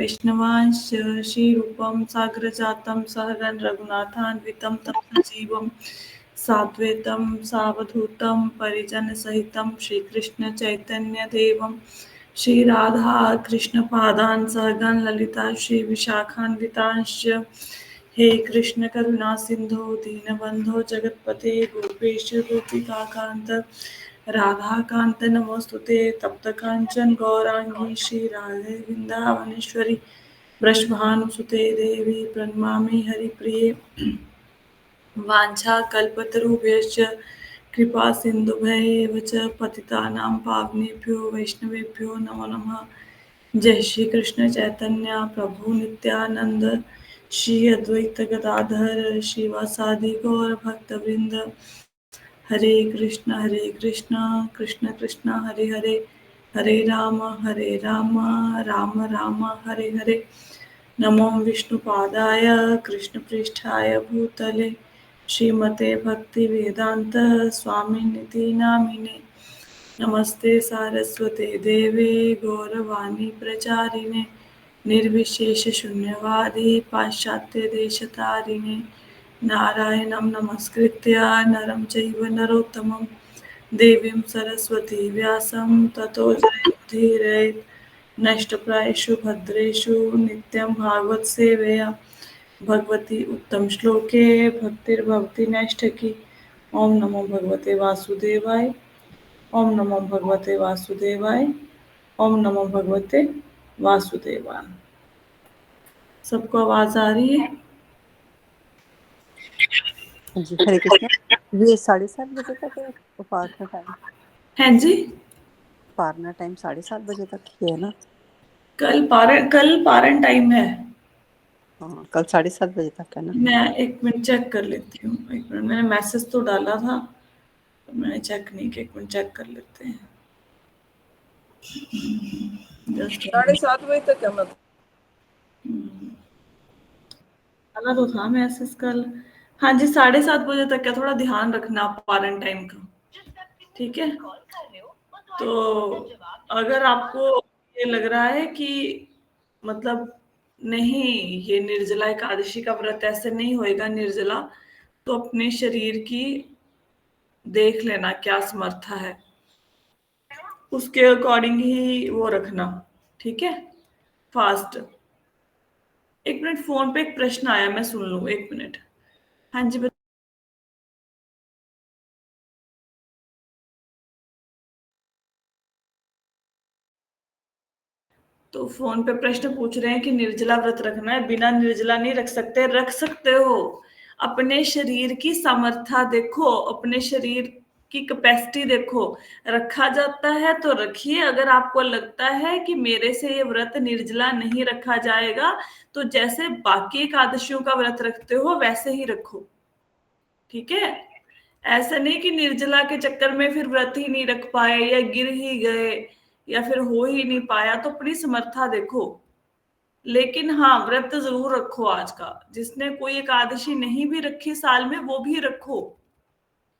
वैष्णवांश्च श्रीरूपं साग्रजातं सहगण रघुनाथान्वितं तं सजीवं साद्वैतं सावधूतं परिजनसहितं श्रीकृष्णचैतन्यदेवं श्रीराधा कृष्णपादान् सहगण ललिता श्रीविशाखान्वितांश्च हे कृष्ण करुणा सिंधु दीनबंधो जगतपते गोपेश गोपिकाकांत राधाकांत नमोस्तुते तप्त कांचन गौरांगी श्री राधे वृंदावनेश्वरी वृषभानुसुते देवी प्रणमामि हरिप्रिये वाञ्छाकल्पतरुभ्यश्च कृपा सिन्धुभ्येव च पतितानां पावनेभ्यो वैष्णवेभ्यो नमो नमः। जय श्री कृष्ण चैतन्य प्रभु नित्यानंद श्री अद्वैत गदाधर श्रीवासादि गौर भक्तवृंद हरे कृष्ण कृष्ण कृष्ण हरे हरे हरे राम राम राम हरे हरे। नमो विष्णुपादाय कृष्णपृष्ठाय भूतले श्रीमते भक्तिवेदांत स्वामिनिति नामिने नमस्ते सारस्वते देवे गौरवाणी प्रचारिणे निर्विशेष शून्यवादी पाश्चात्य देशतारिणे नारायणं नमस्कृत्य नरं चैव नरोत्तमं देवीं सरस्वती व्यासं ततो जयमुदीरयेत् नष्टप्रायेषु भद्रेषु नित्यं भागवत सेवया भगवती उत्तम श्लोके भक्तिर्भवति नैष्ठिकी। ओम नमो भगवते वासुदेवाय ओम नमो भगवते वासुदेवाय ओम नमो भगवते वासुदेवाय। सबको आवाज आ रही है? जी हरे कृष्ण। ये 7:30 बजे तक है पारना टाइम? हैं जी, पारना टाइम 7:30 बजे तक ही है ना? कल पारण टाइम है। हाँ, कल 7:30 बजे तक है ना? मैं एक मिनट चेक कर लेती हूँ। एक मिनट, मैंने मैसेज तो डाला था, तो मैंने चेक नहीं किया। एक मिनट चेक कर लेते हैं। 7:30 बजे तक है मतलब? डाला तो था मैसेज कल। हाँ जी, 7:30 बजे तक का थोड़ा ध्यान रखना पारण टाइम का, ठीक है? तो अगर आपको ये लग रहा है कि मतलब नहीं, ये निर्जला एकादशी का व्रत ऐसे नहीं होएगा निर्जला, तो अपने शरीर की देख लेना क्या समर्था है, उसके अकॉर्डिंग ही वो रखना, ठीक है? फास्ट। एक मिनट, फोन पे एक प्रश्न आया, मैं सुन लूं, एक मिनट। हाँ जी तो फोन पे प्रश्न पूछ रहे हैं कि निर्जला व्रत रखना है? बिना निर्जला नहीं रख सकते। रख सकते हो, अपने शरीर की सामर्थ्य देखो, अपने शरीर की कैपेसिटी देखो। रखा जाता है तो रखिए। अगर आपको लगता है कि मेरे से ये व्रत निर्जला नहीं रखा जाएगा, तो जैसे बाकी एकादशियों का व्रत रखते हो वैसे ही रखो, ठीक है? ऐसा नहीं कि निर्जला के चक्कर में फिर व्रत ही नहीं रख पाए या गिर ही गए या फिर हो ही नहीं पाया, तो अपनी समर्था देखो। लेकिन हाँ, व्रत जरूर रखो। आज का जिसने कोई एकादशी नहीं भी रखी साल में, वो भी रखो,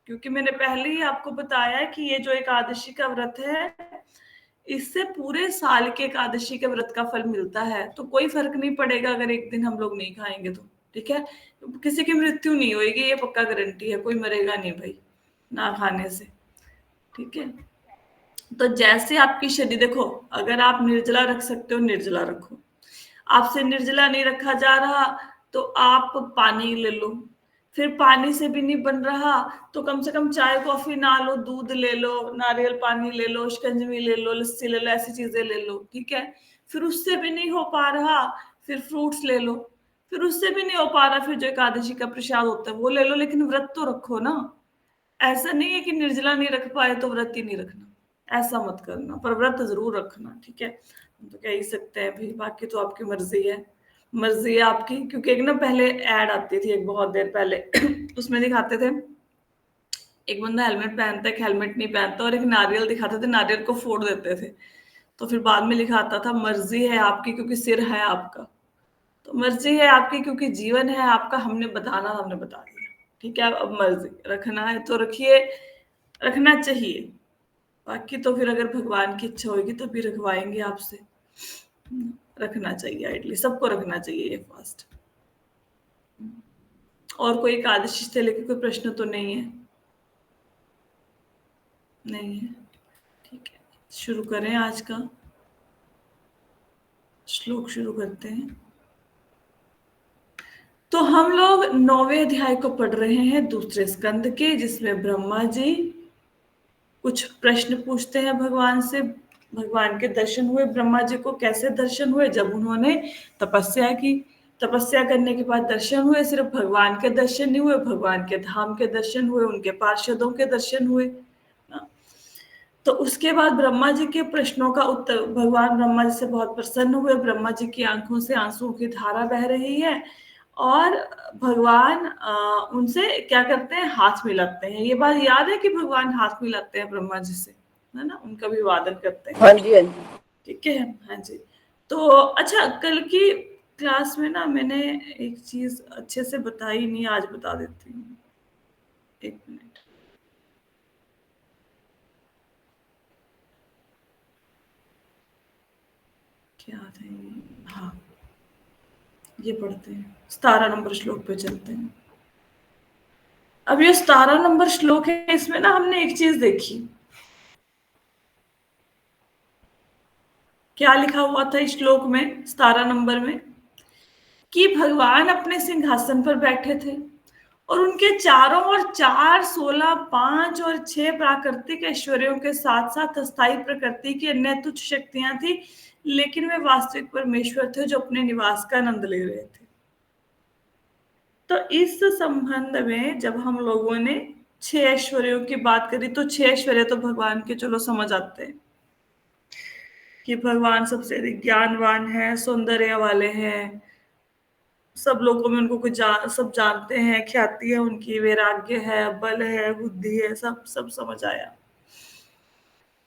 क्योंकि मैंने पहले ही आपको बताया कि ये जो एकादशी का व्रत है, इससे पूरे साल के एकादशी के व्रत का फल मिलता है। तो कोई फर्क नहीं पड़ेगा अगर एक दिन हम लोग नहीं खाएंगे तो, ठीक है? किसी की मृत्यु नहीं होगी, ये पक्का गारंटी है। कोई मरेगा नहीं भाई ना खाने से, ठीक है? तो जैसे आपकी शरीर देखो, अगर आप निर्जला रख सकते हो निर्जला रखो। आपसे निर्जला नहीं रखा जा रहा तो आप पानी ले लो। फिर पानी से भी नहीं बन रहा तो कम से कम चाय कॉफी ना लो, दूध ले लो, नारियल पानी ले लो, शिकंजवी ले लो, लस्सी ले लो, ऐसी चीजें ले लो, ठीक है? फिर उससे भी नहीं हो पा रहा, फिर फ्रूट्स ले लो। फिर उससे भी नहीं हो पा रहा, फिर जो एकादशी का प्रसाद होता है वो ले लो, लेकिन व्रत तो रखो ना। ऐसा नहीं है कि निर्जला नहीं रख पाए तो व्रत ही नहीं रखना, ऐसा मत करना, पर व्रत जरूर रखना, ठीक है? हम तो कह ही सकते हैं भाई, बाकी तो आपकी मर्जी है। मर्जी है आपकी, क्योंकि एक ना पहले ऐड आती थी एक बहुत देर पहले उसमें दिखाते थे एक बंदा हेलमेट पहनता है, एक हेलमेट नहीं पहनता, और एक नारियल दिखाते थे, नारियल को फोड़ देते थे। तो फिर बाद में लिखा आता था मर्जी है आपकी क्योंकि सिर है आपका। तो मर्जी है आपकी क्योंकि जीवन है आपका, हमने बताना, हमने बता दिया, ठीक है? अब मर्जी रखना है तो रखिए, रखना चाहिए। बाकी तो फिर अगर भगवान की इच्छा होगी तो भी रखवाएंगे आपसे। रखना चाहिए, आइडली सबको रखना चाहिए ये फास्ट। और कोई एकादशी से लेकर कोई प्रश्न तो नहीं है? नहीं है, ठीक है, शुरू करें आज का श्लोक, शुरू करते हैं। तो हम लोग 9वें अध्याय को पढ़ रहे हैं, दूसरे स्कंद के, जिसमें ब्रह्मा जी कुछ प्रश्न पूछते हैं भगवान से। भगवान के दर्शन हुए ब्रह्मा जी को। कैसे दर्शन हुए? जब उन्होंने तपस्या की, तपस्या करने के बाद दर्शन हुए। सिर्फ भगवान के दर्शन नहीं हुए, भगवान के धाम के दर्शन हुए, उनके पार्षदों के दर्शन हुए। तो उसके बाद ब्रह्मा जी के प्रश्नों का उत्तर, भगवान ब्रह्मा जी से बहुत प्रसन्न हुए। ब्रह्मा जी की आंखों से आंसुओं की धारा बह रही है और भगवान उनसे क्या करते हैं? हाथ मिलाते हैं। ये बात याद है कि भगवान हाथ मिलाते हैं ब्रह्मा जी से, है ना? उनका अभिवादन करते हैं। हाँ जी, हाँ जी। ठीक है, हाँ जी। तो अच्छा, कल की क्लास में ना मैंने एक चीज अच्छे से बताई नहीं, आज बता देती हूँ। एक मिनट, क्या था ये? हाँ, ये पढ़ते हैं, 17 नंबर श्लोक पे चलते हैं। अब ये 17 नंबर श्लोक है, इसमें ना हमने एक चीज देखी। क्या लिखा हुआ था इस श्लोक में, 17 नंबर में? कि भगवान अपने सिंहासन पर बैठे थे और उनके चारों ओर 4, 16, 5 और 6 प्राकृतिक ऐश्वर्यों के साथ साथ अस्थायी प्रकृति की अन्य तुच्छ शक्तियां थी, लेकिन वे वास्तविक परमेश्वर थे जो अपने निवास का आनंद ले रहे थे। तो इस संबंध में जब हम लोगों ने 6 ऐश्वर्यों की बात करी, तो 6 ऐश्वर्य तो भगवान के चलो समझ आते हैं कि भगवान सबसे अधिक ज्ञानवान है, सौंदर्य वाले हैं, सब लोगों में उनको कुछ सब जानते हैं, ख्याति है उनकी, वैराग्य है, बल है, बुद्धि है, सब सब समझ आया।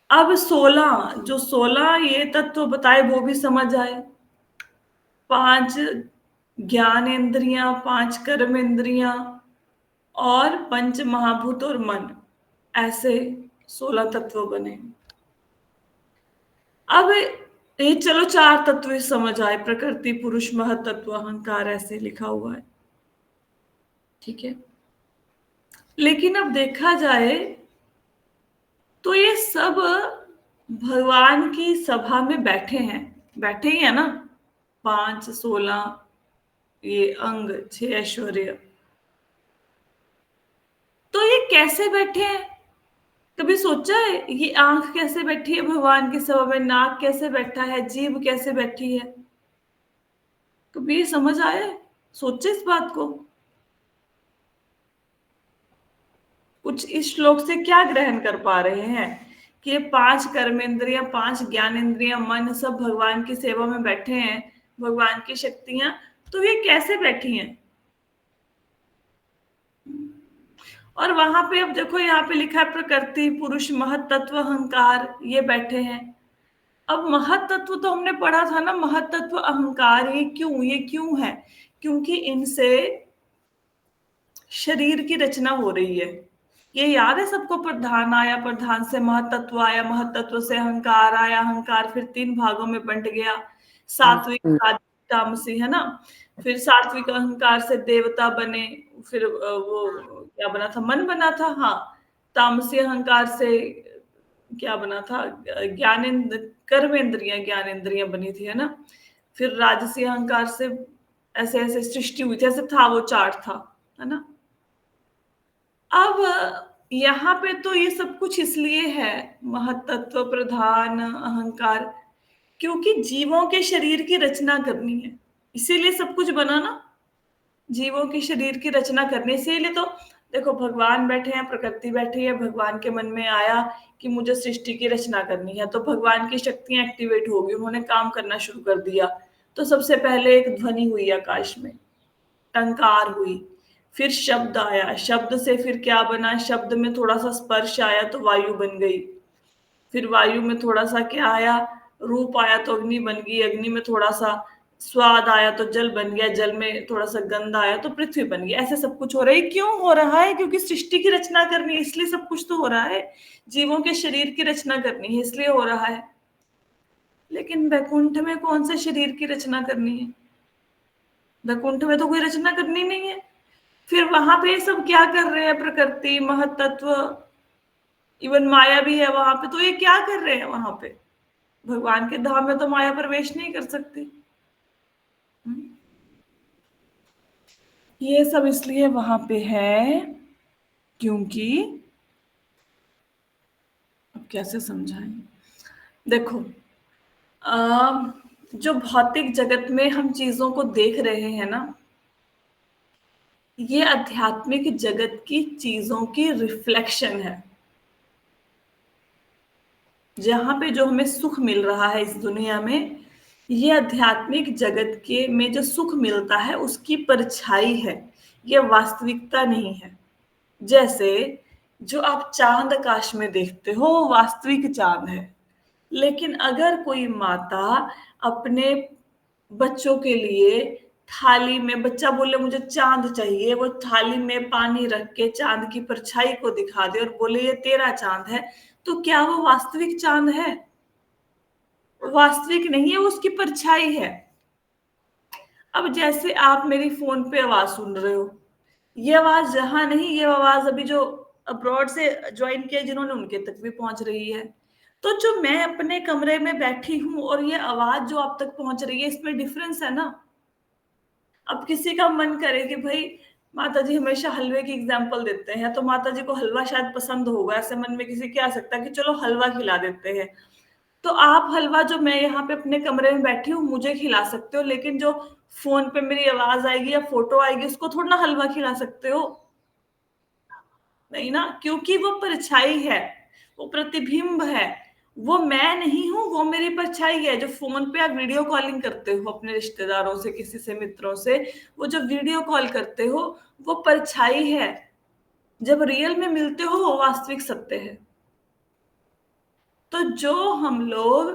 अब 16, जो 16 ये तत्व बताए वो भी समझ आए। 5 ज्ञानेंद्रियां, 5 कर्म इंद्रियां और 5 महाभूत और मन, ऐसे 16 तत्व बने। अब ये चलो 4 तत्व समझ आए, प्रकृति, पुरुष, महत तत्व, अहंकार, ऐसे लिखा हुआ है, ठीक है। लेकिन अब देखा जाए तो ये सब भगवान की सभा में बैठे हैं, बैठे ही है ना। 5, 16 ये अंग, 6 ऐश्वर्य, तो ये कैसे बैठे हैं? कभी सोचा है ये आंख कैसे बैठी है भगवान की सभा में? नाक कैसे बैठा है? जीभ कैसे बैठी है? कभी ये समझ आया है? सोचे इस बात को? कुछ इस श्लोक से क्या ग्रहण कर पा रहे हैं कि ये 5 कर्मेंद्रियां, 5 ज्ञानेंद्रियां, मन, सब भगवान की सेवा में बैठे हैं, भगवान की शक्तियां, तो ये कैसे बैठी हैं? और वहां पे अब देखो, यहाँ पे लिखा है प्रकृति, पुरुष, महत तत्व, अहंकार, ये बैठे हैं। अब महत तत्व तो हमने पढ़ा था ना, महत तत्व, अहंकार, ये क्यों है? क्योंकि इनसे शरीर की रचना हो रही है। ये याद है सबको? प्रधान आया, प्रधान से महतत्व आया, महतत्व से अहंकार आया, अहंकार फिर 3 भागों में बंट गया, सात्विक, राजसिक, तामसी, है ना। फिर सात्विक अहंकार से देवता बने, फिर वो क्या बना था? मन बना था, हाँ। तामसी अहंकार से क्या बना था? ज्ञानेन्द्र, कर्मेंद्रियां, ज्ञानेंद्रियां बनी थी, है ना। फिर राजसी अहंकार से ऐसे ऐसे सृष्टि हुई थी, ऐसे था, वो चार्ट था, है ना। अब यहाँ पे तो ये सब कुछ इसलिए है, महत्त्व, प्रधान, अहंकार, क्योंकि जीवों के शरीर की रचना करनी है, इसीलिए सब कुछ बना ना। जीवों की शरीर की रचना करनी, इसीलिए तो देखो भगवान बैठे हैं, प्रकृति बैठी है, भगवान के मन में आया कि मुझे सृष्टि की रचना करनी है, तो भगवान की शक्तियां एक्टिवेट होगी, उन्होंने काम करना शुरू कर दिया। तो सबसे पहले एक ध्वनि हुई आकाश में, टंकार हुई, फिर शब्द आया, शब्द से फिर क्या बना? शब्द में थोड़ा सा स्पर्श आया तो वायु बन गई, फिर वायु में थोड़ा सा क्या आया? रूप आया तो अग्नि बन गई, अग्नि में थोड़ा सा स्वाद आया तो जल बन गया, जल में थोड़ा सा गंध आया तो पृथ्वी बन गई। ऐसे सब कुछ हो रहा है। क्यों हो रहा है? क्योंकि सृष्टि की रचना करनी है, इसलिए सब कुछ तो हो रहा है। जीवों के शरीर की रचना करनी है, इसलिए हो रहा है। लेकिन वैकुंठ में कौन से शरीर की रचना करनी है? वैकुंठ में तो कोई रचना करनी नहीं है। फिर वहां पे सब क्या कर रहे हैं? प्रकृति, महतत्व, इवन माया भी है वहां पे, तो ये क्या कर रहे हैं वहां पे? भगवान के धाम में तो माया प्रवेश नहीं कर सकती। ये सब इसलिए वहां पे है क्योंकि, अब कैसे समझाएं? देखो, जो भौतिक जगत में हम चीजों को देख रहे हैं ना, ये आध्यात्मिक जगत की चीजों की रिफ्लेक्शन है। जहां पे जो हमें सुख मिल रहा है इस दुनिया में, ये आध्यात्मिक जगत के में जो सुख मिलता है उसकी परछाई है, ये वास्तविकता नहीं है। जैसे जो आप चांद आकाश में देखते हो वो वास्तविक चांद है, लेकिन अगर कोई माता अपने बच्चों के लिए थाली में, बच्चा बोले मुझे चांद चाहिए, वो थाली में पानी रख के चांद की परछाई को दिखा दे और बोले ये तेरा चांद है, तो क्या वो वास्तविक चांद है? वास्तविक नहीं है, वो उसकी परछाई है। अब जैसे आप मेरी फोन पे आवाज सुन रहे हो, ये आवाज जहां नहीं, ये आवाज अभी जो अब्रॉड से ज्वाइन किया जिन्होंने, उनके तक भी पहुंच रही है। तो जो मैं अपने कमरे में बैठी हूं और ये आवाज जो आप तक पहुंच रही है, इसमें डिफरेंस है ना। अब किसी का मन करे कि भाई, माता जी हमेशा हलवे की एग्जाम्पल देते हैं, तो माता जी को हलवा शायद पसंद होगा, ऐसे मन में किसी के आ सकता है कि चलो हलवा खिला देते हैं। तो आप हलवा जो मैं यहाँ पे अपने कमरे में बैठी हूँ मुझे खिला सकते हो, लेकिन जो फोन पे मेरी आवाज आएगी या फोटो आएगी उसको थोड़ा ना हलवा खिला सकते हो। नहीं ना, क्योंकि वो परछाई है, वो प्रतिबिंब है, वो मैं नहीं हूं, वो मेरी परछाई है। जो फोन पे आप वीडियो कॉलिंग करते हो अपने रिश्तेदारों से, किसी से, मित्रों से, वो जो वीडियो कॉल करते हो वो परछाई है। जब रियल में मिलते हो वो वास्तविक सत्य है। तो जो हम लोग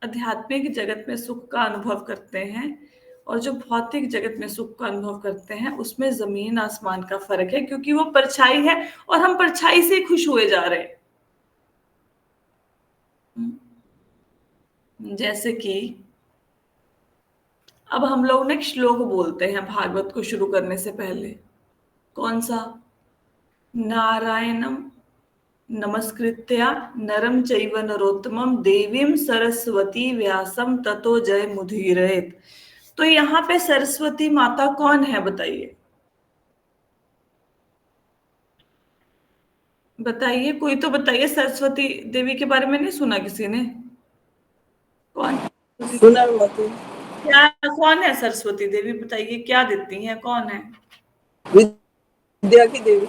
आध्यात्मिक जगत में सुख का अनुभव करते हैं और जो भौतिक जगत में सुख का अनुभव करते हैं, उसमें जमीन आसमान का फर्क है, क्योंकि वो परछाई है और हम परछाई से खुश हुए जा रहे हैं। जैसे कि अब हम लोग ने एक श्लोक बोलते हैं भागवत को शुरू करने से पहले। कौन सा? नारायणम नमस्कृत्या नरम चैव नरोत्तमम देवीं सरस्वती व्यासम ततो जय मुदीरयेत्। तो यहाँ पे सरस्वती माता कौन है बताइए? बताइए, कोई तो बताइए। सरस्वती देवी के बारे में नहीं सुना किसी ने? कौन? सुना मत। क्या, कौन है सरस्वती देवी? बताइए क्या देती हैं, कौन है? विद्या की देवी।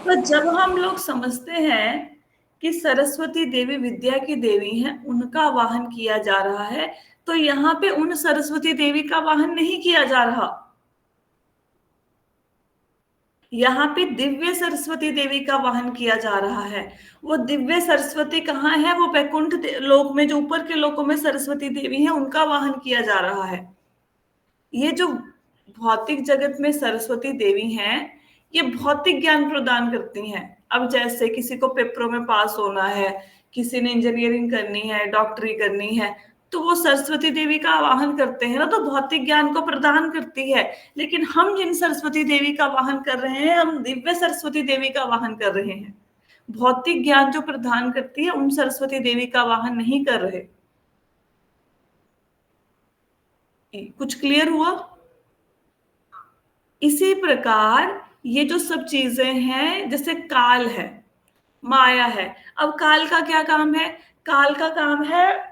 तो जब हम लोग समझते हैं कि सरस्वती देवी विद्या की देवी हैं, उनका वाहन किया जा रहा है, तो यहाँ पे उन सरस्वती देवी का वाहन नहीं किया जा रहा। यहाँ पे दिव्य सरस्वती देवी का वाहन किया जा रहा है। वो दिव्य सरस्वती कहाँ है? वो वैकुंठ लोक में, जो ऊपर के लोकों में सरस्वती देवी है, उनका वाहन किया जा रहा है। ये जो भौतिक जगत में सरस्वती देवी हैं, ये भौतिक ज्ञान प्रदान करती हैं। अब जैसे किसी को पेपरों में पास होना है, किसी ने इंजीनियरिंग करनी है, डॉक्टरी करनी है, तो वो सरस्वती देवी का आवाहन करते हैं ना, तो भौतिक ज्ञान को प्रदान करती है। लेकिन हम जिन सरस्वती देवी का वाहन कर रहे हैं, हम दिव्य सरस्वती देवी का वाहन कर रहे हैं। भौतिक ज्ञान जो प्रदान करती है उन सरस्वती देवी का वाहन नहीं कर रहे। कुछ क्लियर हुआ? इसी प्रकार ये जो सब चीजें हैं, जैसे काल है, माया है। अब काल का क्या काम है? काल का काम है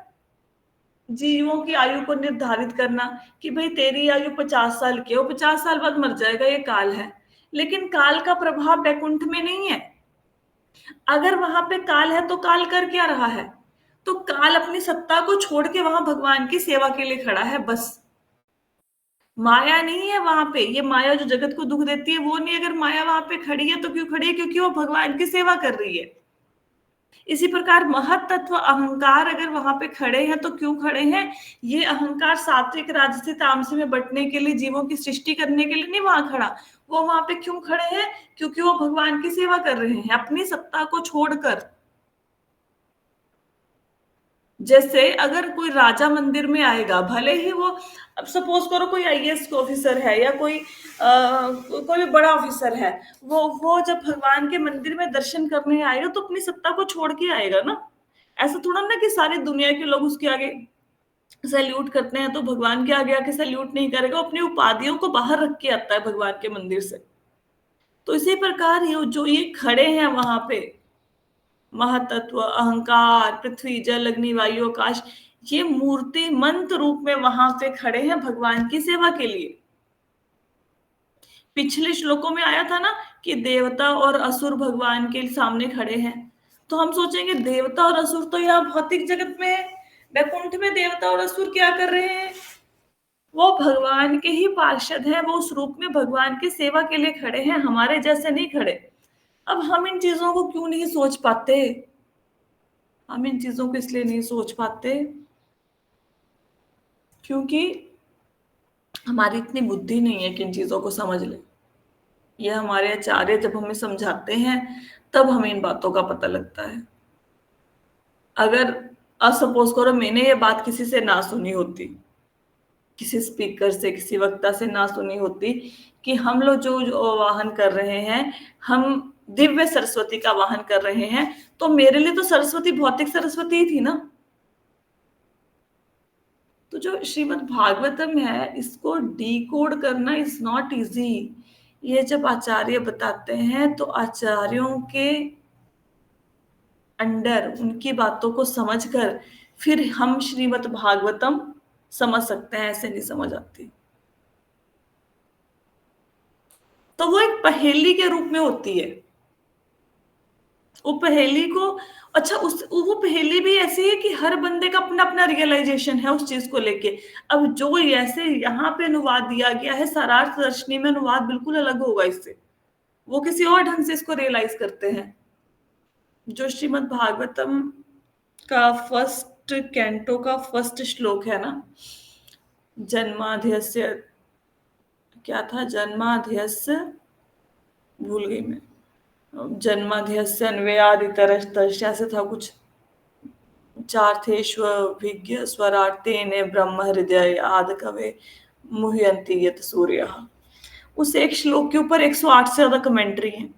जीवों की आयु को निर्धारित करना, कि भाई तेरी आयु 50 साल की हो, 50 साल बाद मर जाएगा, ये काल है। लेकिन काल का प्रभाव वैकुंठ में नहीं है। अगर वहां पे काल है तो काल कर क्या रहा है? तो काल अपनी सत्ता को छोड़ के वहां भगवान की सेवा के लिए खड़ा है, बस। माया नहीं है वहां पे। ये माया जो जगत को दुख देती है वो नहीं। अगर माया वहां पे खड़ी है तो क्यों खड़ी है? क्योंकि वो भगवान की सेवा कर रही है। इसी प्रकार महत तत्व अहंकार अगर वहां पे खड़े हैं तो क्यों खड़े हैं? ये अहंकार सात्विक राजसी तामसी में बंटने के लिए, जीवों की सृष्टि करने के लिए नहीं वहां खड़ा। वो वहां पे क्यों खड़े हैं? क्योंकि वो भगवान की सेवा कर रहे हैं अपनी सत्ता को छोड़कर। जैसे अगर कोई राजा मंदिर में आएगा, भले ही वो, अब सपोज करो कोई आईएएस ऑफिसर है या कोई भी बड़ा ऑफिसर है, वो जब भगवान के मंदिर में दर्शन करने आएगा तो अपनी सत्ता को छोड़ के आएगा ना। ऐसा थोड़ा ना कि सारी दुनिया के लोग उसके आगे सैल्यूट करते हैं तो भगवान के आगे आके सैल्यूट नहीं करेगा, अपनी उपाधियों को बाहर रख के आता है भगवान के मंदिर से। तो इसी प्रकार जो ये खड़े हैं वहां पे, महातत्व, अहंकार, पृथ्वी, जल, अग्नि, वायु, आकाश, ये मूर्ति मंत्र रूप में वहां पे खड़े हैं भगवान की सेवा के लिए। पिछले श्लोकों में आया था ना कि देवता और असुर भगवान के सामने खड़े हैं, तो हम सोचेंगे देवता और असुर तो यहाँ भौतिक जगत में है, वैकुंठ में देवता और असुर क्या कर रहे हैं? वो भगवान के ही पार्षद हैं, वो उस रूप में भगवान की सेवा के लिए खड़े हैं, हमारे जैसे नहीं खड़े। अब हम इन चीजों को क्यों नहीं सोच पाते? हम इन चीजों को इसलिए नहीं सोच पाते क्योंकि हमारी इतनी बुद्धि नहीं है कि इन चीजों को समझ ले। ये हमारे आचार्य जब हमें समझाते हैं तब हमें इन बातों का पता लगता है। अगर सपोज करो मैंने ये बात किसी से ना सुनी होती, किसी स्पीकर से, किसी वक्ता से ना सुनी होती कि हम लोग जो वाहन कर रहे हैं, हम दिव्य सरस्वती का वाहन कर रहे हैं, तो मेरे लिए तो सरस्वती भौतिक सरस्वती ही थी ना। तो जो श्रीमद् भागवतम है, इसको डीकोड करना इज नॉट इजी। ये जब आचार्य बताते हैं तो आचार्यों के अंडर उनकी बातों को समझकर फिर हम श्रीमद् भागवतम समझ सकते हैं, ऐसे नहीं समझ आती। तो वो एक पहेली के रूप में होती है। वो पहेली को, अच्छा, वो पहेली भी ऐसी है कि हर बंदे का अपना अपना रियलाइजेशन है उस चीज को लेके। अब जो ऐसे यहाँ पे अनुवाद दिया गया है, सारार्थ दर्शनी में अनुवाद बिल्कुल अलग होगा इससे, वो किसी और ढंग से इसको रियलाइज करते हैं। जो श्रीमद् भागवतम का फर्स्ट कैंटो का फर्स्ट श्लोक है ना, जन्माध्यस्य, क्या था, जन्माध्यस्य, भूल गई मैं, जन्माध्यस्य अन्वयादितरस्तस्य, ऐसे था कुछ, चार्थेष्वभिज्ञ स्वरार्तेन ब्रह्म हृदय आद कवे मुह्यन्ति यत सूर्यः। उस एक श्लोक के ऊपर 108 से ज्यादा कमेंट्री है,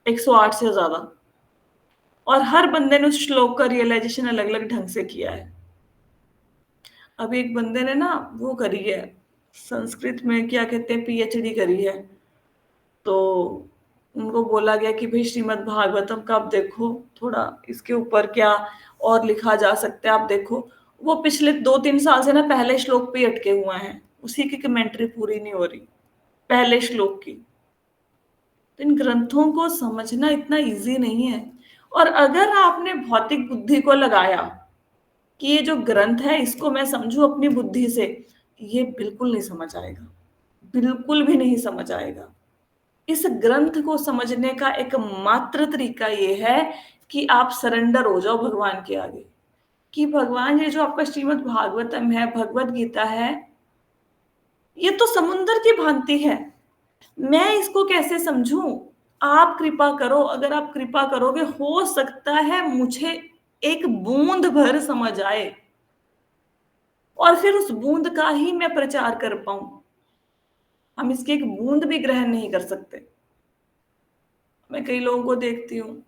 108 से ज्यादा, और हर बंदे ने उस श्लोक का रियलाइजेशन अलग अलग ढंग से किया है। अब एक बंदे ने ना वो करी है, संस्कृत में क्या कहते हैं, पीएचडी करी है, तो उनको बोला गया कि भाई श्रीमद् भागवतम का आप देखो, थोड़ा इसके ऊपर क्या और लिखा जा सकता है आप देखो। वो पिछले 2-3 साल से ना पहले श्लोक पे अटके हुए हैं, उसी की कमेंट्री पूरी नहीं हो रही पहले श्लोक की। तो इन ग्रंथों को समझना इतना इजी नहीं है। और अगर आपने भौतिक बुद्धि को लगाया कि ये जो ग्रंथ है इसको मैं समझूं अपनी बुद्धि से, ये बिल्कुल नहीं समझ आएगा, बिल्कुल भी नहीं समझ आएगा। इस ग्रंथ को समझने का एक मात्र तरीका ये है कि आप सरेंडर हो जाओ भगवान के आगे, कि भगवान ये जो आपका श्रीमद् भागवतम है, भगवत गीता है, ये तो समुद्र की भांति है, मैं इसको कैसे समझूं? आप कृपा करो, अगर आप कृपा करोगे हो सकता है मुझे एक बूंद भर समझ आए और फिर उस बूंद का ही मैं प्रचार कर पाऊं। हम इसकी एक बूंद भी ग्रहण नहीं कर सकते। मैं कई लोगों को देखती हूँ,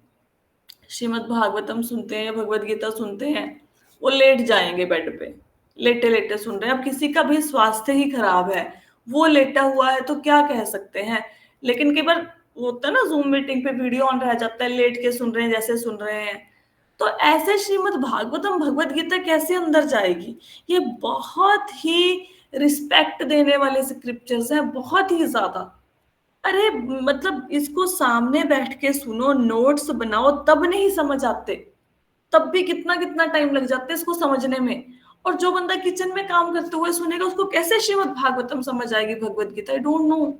श्रीमद् भागवतम सुनते हैं या भगवत गीता सुनते हैं, वो लेट जाएंगे बेड पे, लेटे लेटे सुन रहे हैं। अब किसी का भी स्वास्थ्य ही खराब है, वो लेटा हुआ है तो क्या कह सकते हैं। लेकिन कई बार होता है ना, जूम मीटिंग पे वीडियो ऑन रह जाता है, लेट के सुन रहे हैं जैसे सुन रहे हैं, तो ऐसे श्रीमद् भागवतम भगवत गीता कैसे अंदर जाएगी? ये बहुत ही रिस्पेक्ट देने वाले स्क्रिप्चर्स हैं, बहुत ही ज्यादा। अरे मतलब इसको सामने बैठ के सुनो, नोट्स बनाओ, तब नहीं समझ आते, तब भी कितना कितना टाइम लग जाता है इसको समझने में। और जो बंदा किचन में काम करते हुए सुनेगा उसको कैसे श्रीमद् भागवतम समझ आएगी, Bhagavad Gita? I don't know.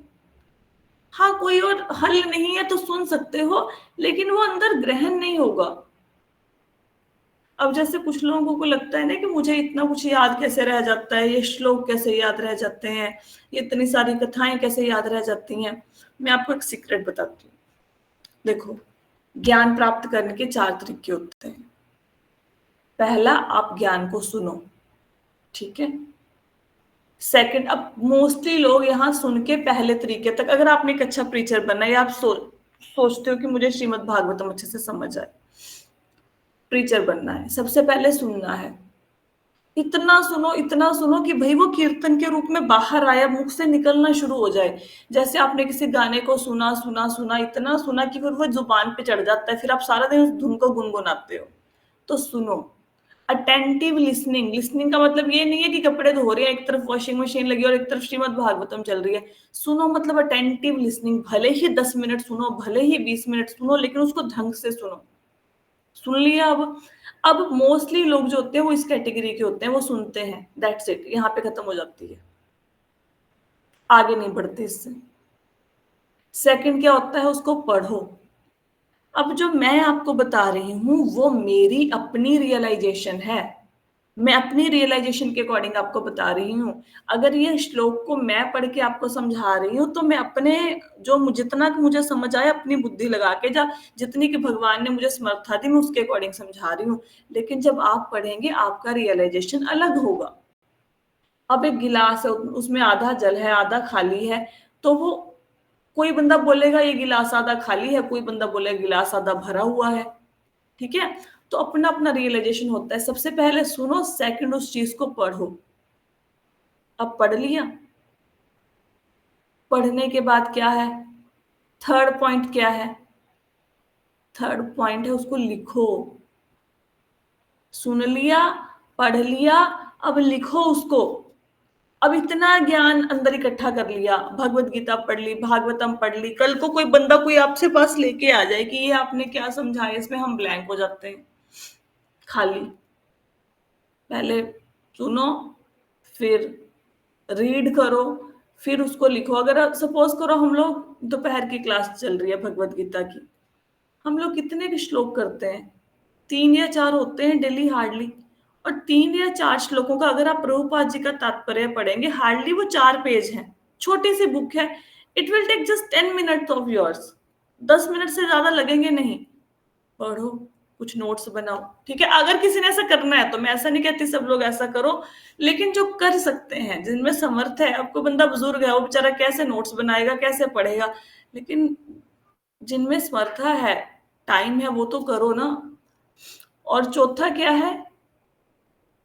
हाँ, कोई और हल नहीं है तो सुन सकते हो, लेकिन वो अंदर ग्रहण नहीं होगा। अब जैसे कुछ लोगों को लगता है ना कि मुझे इतना कुछ याद कैसे रह जाता है, ये श्लोक कैसे याद रह जाते हैं, ये इतनी सारी कथाएं कैसे याद रह जाती हैं। मैं आपको एक सीक्रेट बताती हूँ। देखो, ज्ञान प्राप्त करने के 4 तरीके होते हैं। पहला, आप ज्ञान को सुनो, ठीक है। सेकंड, अब मोस्टली लोग यहाँ सुन के पहले तरीके तक, अगर आपने एक अच्छा प्रीचर बनना है या आप सोचते हो कि मुझे श्रीमद् भागवतम अच्छे से समझ आए, प्रीचर बनना है, सबसे पहले सुनना है। इतना सुनो कि भाई वो कीर्तन के रूप में बाहर आया, मुख से निकलना शुरू हो जाए। जैसे आपने किसी गाने को सुना सुना सुना, इतना सुना कि फिर वो जुबान पे चढ़ जाता है, फिर आप सारा दिन उस धुन को गुनगुनाते हो। तो सुनो, अटेंटिव लिसनिंग। लिसनिंग का मतलब ये नहीं है कि कपड़े धो रहे हैं, एक तरफ वॉशिंग मशीन लगी और एक तरफ श्रीमद् भागवतम चल रही है। सुनो मतलब अटेंटिव लिसनिंग। भले ही 10 मिनट सुनो, भले ही 20 मिनट सुनो, लेकिन उसको ढंग से सुनो। सुन लिया। अब मोस्टली लोग जो होते हैं वो इस कैटेगरी के होते हैं, वो सुनते हैं, दैट्स इट, यहाँ पे खत्म हो जाती है, आगे नहीं बढ़ते इससे। सेकंड क्या होता है, उसको पढ़ो। अब जो मैं आपको बता रही हूं वो मेरी अपनी रियलाइजेशन है, मैं अपनी रियलाइजेशन के अकॉर्डिंग आपको बता रही हूँ। अगर ये श्लोक को मैं पढ़ के आपको समझा रही हूँ तो मैं अपने जो जितना कि मुझे समझ आया, अपनी बुद्धि लगा के, जितनी कि भगवान ने मुझे समर्था दी, मैं उसके अकॉर्डिंग समझा रही हूँ। लेकिन जब आप पढ़ेंगे आपका रियलाइजेशन अलग होगा। अब एक गिलास है, उसमें आधा जल है आधा खाली है, तो वो कोई बंदा बोलेगा ये गिलास आधा खाली है, कोई बंदा बोलेगा गिलास आधा भरा हुआ है, ठीक है। तो अपना अपना रियलाइजेशन होता है। सबसे पहले सुनो, सेकंड उस चीज को पढ़ो। अब पढ़ लिया, पढ़ने के बाद क्या है, थर्ड पॉइंट क्या है, थर्ड पॉइंट है उसको लिखो। सुन लिया, पढ़ लिया, अब लिखो उसको। अब इतना ज्ञान अंदर इकट्ठा कर लिया, भगवत गीता पढ़ ली, भागवतम पढ़ ली, कल को कोई बंदा कोई आपसे पास लेके आ जाए कि ये आपने क्या समझाया, इसमें हम ब्लैंक हो जाते हैं, खाली। पहले सुनो, फिर रीड करो, फिर उसको लिखो। अगर सपोज करो हम लोग दोपहर की क्लास चल रही है भगवत गीता की, हम लोग कितने के श्लोक करते हैं, 3 या 4 होते हैं डेली हार्डली। और 3 या 4 श्लोकों का अगर आप प्रभुपाद जी का तात्पर्य पढ़ेंगे, हार्डली वो 4 पेज हैं, छोटी सी बुक है। It will take just 10 minute of yours, 10 minute से ज्यादा लगेंगे नहीं। पढ़ो, कुछ नोट्स बनाओ, ठीक है। अगर किसी ने ऐसा करना है तो मैं ऐसा नहीं कहती सब लोग ऐसा करो, लेकिन जो कर सकते हैं, जिनमें समर्थ है, अब कोई बंदा बुजुर्ग है, वो बेचारा कैसे नोट्स बनाएगा, कैसे पढ़ेगा, लेकिन जिनमें समर्था है, टाइम है, वो तो करो ना। और चौथा क्या है,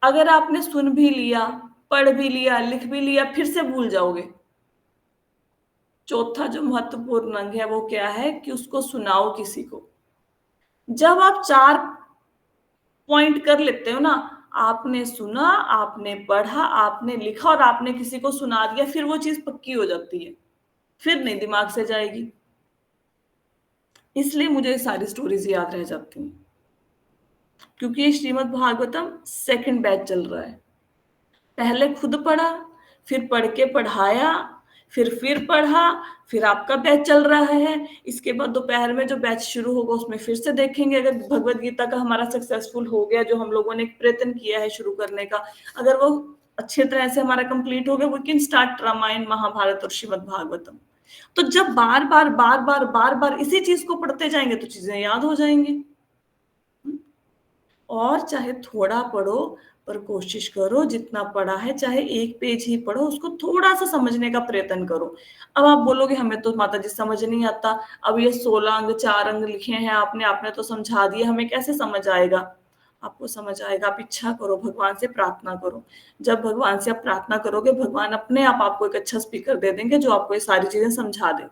अगर आपने सुन भी लिया, पढ़ भी लिया, लिख भी लिया, फिर से भूल जाओगे। चौथा जो महत्वपूर्ण अंग है वो क्या है कि उसको सुनाओ किसी को। जब आप 4 पॉइंट कर लेते हो ना, आपने सुना, आपने पढ़ा, आपने लिखा और आपने किसी को सुना दिया, फिर वो चीज पक्की हो जाती है, फिर नहीं दिमाग से जाएगी। इसलिए मुझे ये सारी स्टोरीज याद रह जाती हैं, क्योंकि ये श्रीमद् भागवतम सेकंड बैच चल रहा है। पहले खुद पढ़ा, फिर पढ़ के पढ़ाया, फिर पढ़ा, फिर आपका बैच चल रहा है। इसके बाद दोपहर में जो बैच शुरू होगा उसमें फिर से देखेंगे, अगर भगवत गीता का हमारा सक्सेसफुल हो गया, जो हम लोगों ने एक प्रयत्न किया है शुरू करने का, अगर वो अच्छी तरह से हमारा कंप्लीट हो गया, we can start Ramayan, Mahabharat और श्रीमद् भागवतम। तो जब बार बार इसी चीज को पढ़ते जाएंगे तो चीजें याद हो जाएंगी। और चाहे थोड़ा पढ़ो, पर कोशिश करो जितना पढ़ा है, चाहे 1 पेज ही पढ़ो, उसको थोड़ा सा समझने का प्रयत्न करो। अब आप बोलोगे हमें तो माता जी समझ नहीं आता, अब ये 16 अंग 4 अंग लिखे हैं आपने तो समझा दिए, हमें कैसे समझ आएगा। आपको समझ आएगा, आप इच्छा करो, भगवान से प्रार्थना करो। जब भगवान से आप प्रार्थना करोगे, भगवान अपने आप आपको एक अच्छा स्पीकर दे देंगे जो आपको ये सारी चीजें समझा दे,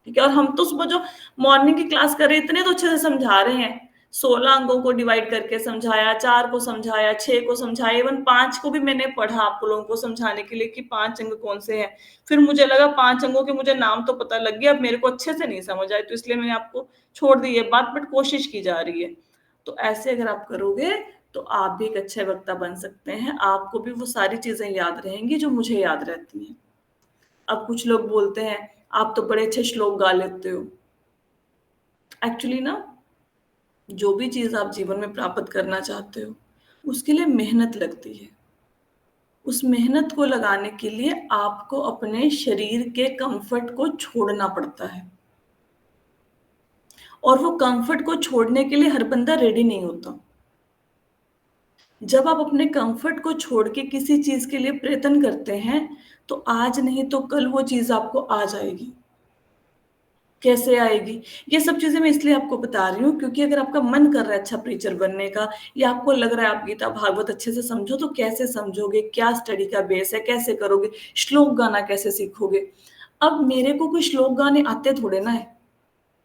ठीक है। और हम तो सुबह जो मॉर्निंग की क्लास कर रहे हैं, इतने तो अच्छे से समझा रहे हैं, 16 अंगों को डिवाइड करके समझाया, 4 को समझाया, 6 को समझाया, इवन 5 को भी मैंने पढ़ा आप लोगों को समझाने के लिए कि 5 अंग कौन से हैं। फिर मुझे लगा 5 अंगों के मुझे नाम तो पता लग गया, अब मेरे को अच्छे से नहीं समझ आए, तो इसलिए मैंने आपको छोड़ दी ये बात, बट कोशिश की जा रही है। तो ऐसे अगर आप करोगे तो आप भी एक अच्छे वक्ता बन सकते हैं, आपको भी वो सारी चीजें याद रहेंगी जो मुझे याद रहती हैं। अब कुछ लोग बोलते हैं आप तो बड़े अच्छे श्लोक गा लेते हो। एक्चुअली ना, जो भी चीज आप जीवन में प्राप्त करना चाहते हो उसके लिए मेहनत लगती है। उस मेहनत को लगाने के लिए आपको अपने शरीर के कंफर्ट को छोड़ना पड़ता है, और वो कंफर्ट को छोड़ने के लिए हर बंदा रेडी नहीं होता। जब आप अपने कंफर्ट को छोड़ के किसी चीज के लिए प्रयत्न करते हैं, तो आज नहीं तो कल वो चीज आपको आ जाएगी। कैसे आएगी? ये सब चीजें मैं इसलिए आपको बता रही हूँ क्योंकि अगर आपका मन कर रहा है अच्छा प्रीचर बनने का, या आपको लग रहा है आप गीता भागवत अच्छे से समझो, तो कैसे समझोगे? क्या स्टडी का बेस है? कैसे करोगे? श्लोक गाना कैसे सीखोगे? अब मेरे को कोई श्लोक गाने आते थोड़े ना है,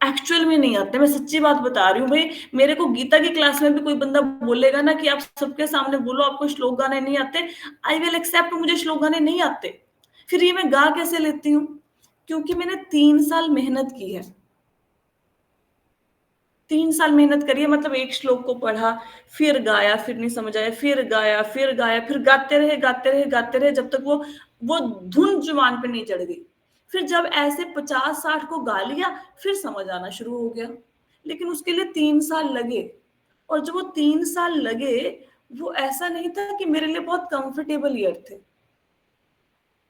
एक्चुअल में नहीं आते। मैं सच्ची बात बता रही हूँ भाई। मेरे को गीता की क्लास में भी कोई बंदा बोलेगा ना कि आप सबके सामने बोलो आपको श्लोक गाने नहीं आते, आई विल एक्सेप्ट, मुझे श्लोक गाने नहीं आते। फिर ये मैं गा कैसे लेती हूँ? क्योंकि मैंने 3 साल मेहनत की है। 3 साल मेहनत करी है, मतलब एक श्लोक को पढ़ा, फिर गाया, फिर नहीं समझ आया, फिर गाया, फिर गाया, फिर गाते रहे गाते रहे गाते रहे जब तक वो धुन जुबान पे नहीं चढ़ गई। फिर जब ऐसे 50-60 को गा लिया, फिर समझ आना शुरू हो गया। लेकिन उसके लिए 3 साल लगे। और जो वो 3 साल लगे, वो ऐसा नहीं था कि मेरे लिए बहुत कंफर्टेबल ईयर थे।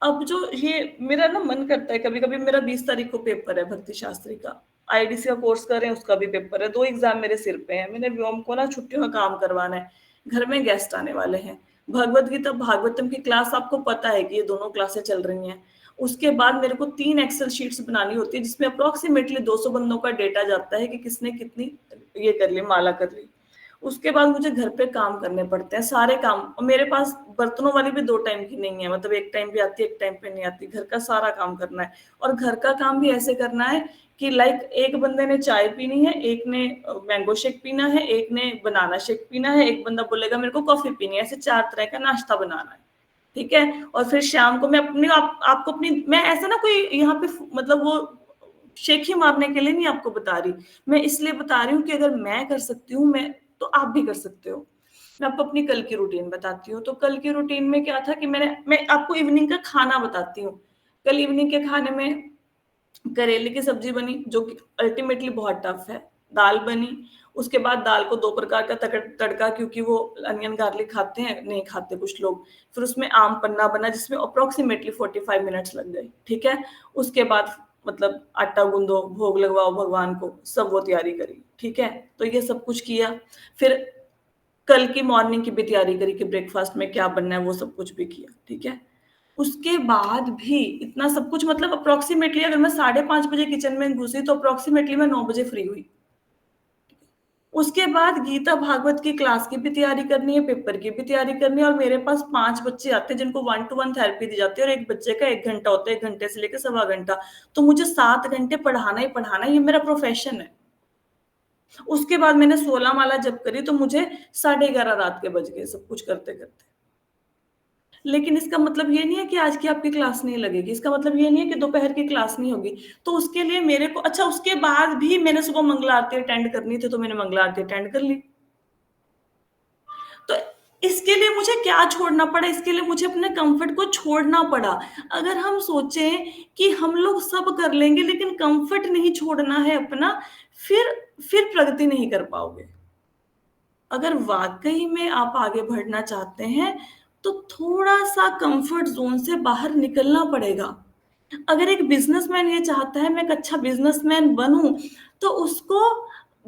अब जो ये मेरा ना मन करता है, कभी कभी मेरा 20 तारीख को पेपर है भक्ति शास्त्री का, आईडीसी का कोर्स कर रहे हैं, उसका भी पेपर है, 2 एग्जाम मेरे सिर पे हैं। मैंने व्योम को ना छुट्टियों में काम करवाना है, घर में गेस्ट आने वाले हैं। भगवत गीता भागवतम की क्लास आपको पता है कि ये दोनों क्लासें चल रही हैं। उसके बाद मेरे को 3 एक्सेल शीट्स बनानी होती है जिसमें अप्रोक्सीमेटली 200 बंदों का डेटा जाता है कि किसने कितनी ये कर ली, माला कर ली। उसके बाद मुझे घर पे काम करने पड़ते हैं सारे काम, और मेरे पास बर्तनों वाली भी 2 टाइम की नहीं है, मतलब एक टाइम भी आती है, एक टाइम पे नहीं आती। घर का सारा काम करना है, और घर का काम भी ऐसे करना है कि लाइक एक बंदे ने चाय पीनी है, एक ने मैंगो शेक पीना है, एक ने बनाना शेक पीना है, एक बंदा बोलेगा मेरे को कॉफी पीनी है। ऐसे 4 तरह का नाश्ता बनाना है, ठीक है। और फिर शाम को मैं अपनी आपको अपनी, मैं ऐसा ना कोई यहाँ पे मतलब वो शेख ही मारने के लिए नहीं आपको बता रही, मैं इसलिए बता रही हूँ कि अगर मैं कर सकती हूँ, मैं तो आप भी कर सकते हो। मैं आपको अपनी कल की रूटीन बताती हूँ। तो कल की रूटीन में क्या था कि मैं आपको इवनिंग का खाना बताती हूँ। कल इवनिंग के खाने में करेले की सब्जी बनी, जो कि अल्टीमेटली बहुत टफ है। दाल बनी, उसके बाद दाल को 2 प्रकार का तड़का, क्योंकि वो अनियन गार्लिक खाते हैं, नहीं खाते कुछ लोग। फिर उसमें आम पन्ना बना जिसमें अप्रोक्सीमेटली 45 मिनट्स लग गए, ठीक है। उसके बाद मतलब आटा गूंदो, भोग लगवाओ भगवान को, सब वो तैयारी करी, ठीक है। तो ये सब कुछ किया। फिर कल की मॉर्निंग की भी तैयारी करी कि ब्रेकफास्ट में क्या बनना है, वो सब कुछ भी किया, ठीक है। उसके बाद भी इतना सब कुछ, मतलब अप्रोक्सीमेटली अगर मैं 5:30 बजे किचन में घुसी तो अप्रोक्सीमेटली मैं 9 बजे फ्री हुई। उसके बाद गीता भागवत की क्लास की भी तैयारी करनी है, पेपर की भी तैयारी करनी है, और मेरे पास 5 बच्चे आते हैं जिनको 1-to-1 थेरेपी दी जाती है, और एक बच्चे का 1 घंटा होता है, 1 घंटे से लेकर 1.25 घंटा। तो मुझे 7 घंटे पढ़ाना ही पढ़ाना, ये मेरा प्रोफेशन है। उसके बाद मैंने 16 माला जप करी, तो मुझे 11:30 रात के बज गए सब कुछ करते करते। लेकिन इसका मतलब ये नहीं है कि आज की आपकी क्लास नहीं लगेगी, इसका मतलब ये नहीं है कि दोपहर की क्लास नहीं होगी। तो उसके लिए मेरे को, अच्छा उसके बाद भी मैंने सुबह मंगला आरती अटेंड करनी थी, तो मैंने मंगला आरती अटेंड कर ली। तो इसके लिए मुझे क्या छोड़ना पड़ा? इसके लिए मुझे अपने कंफर्ट को छोड़ना पड़ा। अगर हम सोचें कि हम लोग सब कर लेंगे लेकिन कंफर्ट नहीं छोड़ना है अपना, फिर प्रगति नहीं कर पाओगे। अगर वाकई में आप आगे बढ़ना चाहते हैं, तो थोड़ा-सा कंफर्ट ज़ोन से बाहर निकलना पड़ेगा। अगर एक बिज़नेसमैन ये चाहता है मैं एक अच्छा बिज़नेसमैन बनूँ, तो उसको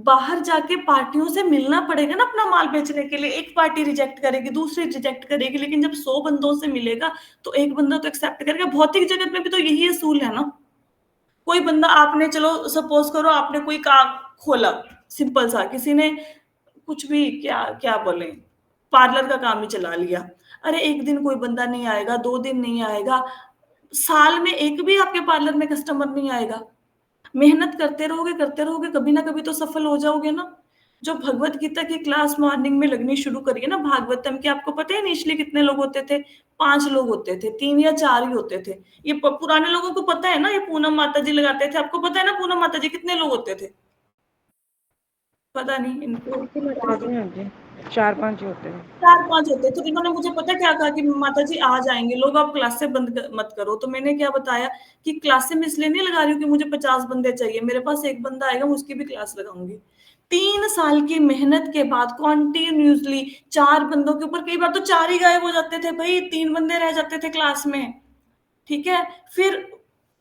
बाहर जाके पार्टियों से मिलना पड़ेगा ना अपना माल बेचने के लिए। एक पार्टी रिजेक्ट करेगी, दूसरी रिजेक्ट करेगी, लेकिन जब 100 बंदों से मिलेगा, तो एक बंदा तो एक्सेप्ट करेगा। भौतिक जगत में भी तो यही असूल है ना। कोई बंदा, आपने चलो सपोज करो आपने कोई काम खोला, सिंपल सा, किसी ने कुछ भी क्या क्या बोले, पार्लर का काम ही चला लिया। अरे एक दिन कोई बंदा नहीं आएगा, 2 दिन नहीं आएगा, साल में एक भी आपके पार्लर में कस्टमर नहीं आएगा। मेहनत करते रहोगे, कभी ना कभी तो सफल हो जाओगे ना। जो भगवत गीता की क्लास मॉर्निंग में लगनी शुरू करी है ना भागवतम की, आपको पता है इनिशियली कितने लोग होते थे? 5 लोग होते थे, 3 या 4 ही होते थे। ये पुराने लोगों को पता है ना, ये पूनम माता जी लगाते थे, आपको पता है ना पूनम माता जी कितने लोग होते थे? पता नहीं इनको। हाँ जी, हाँ जी, 4-5 ही होते हैं। 4-5 होते, तो इन्होंने मुझे पता क्या कहा कि माता जी आ जाएंगे लोग, आप क्लास से मत करो। तो मैंने क्या बताया कि क्लास से मैं इसलिए नहीं लगा रही हूँ कि मुझे 50 बंदे चाहिए, मेरे पास एक बंदा आएगा, मैं उसकी भी क्लास लगाऊंगी। 3 साल की मेहनत के बाद कॉन्टिन्यूसली 4 बंदों के ऊपर, कई बार तो 4 ही गायब हो जाते थे भाई, 3 बंदे रह जाते थे क्लास में, ठीक है। फिर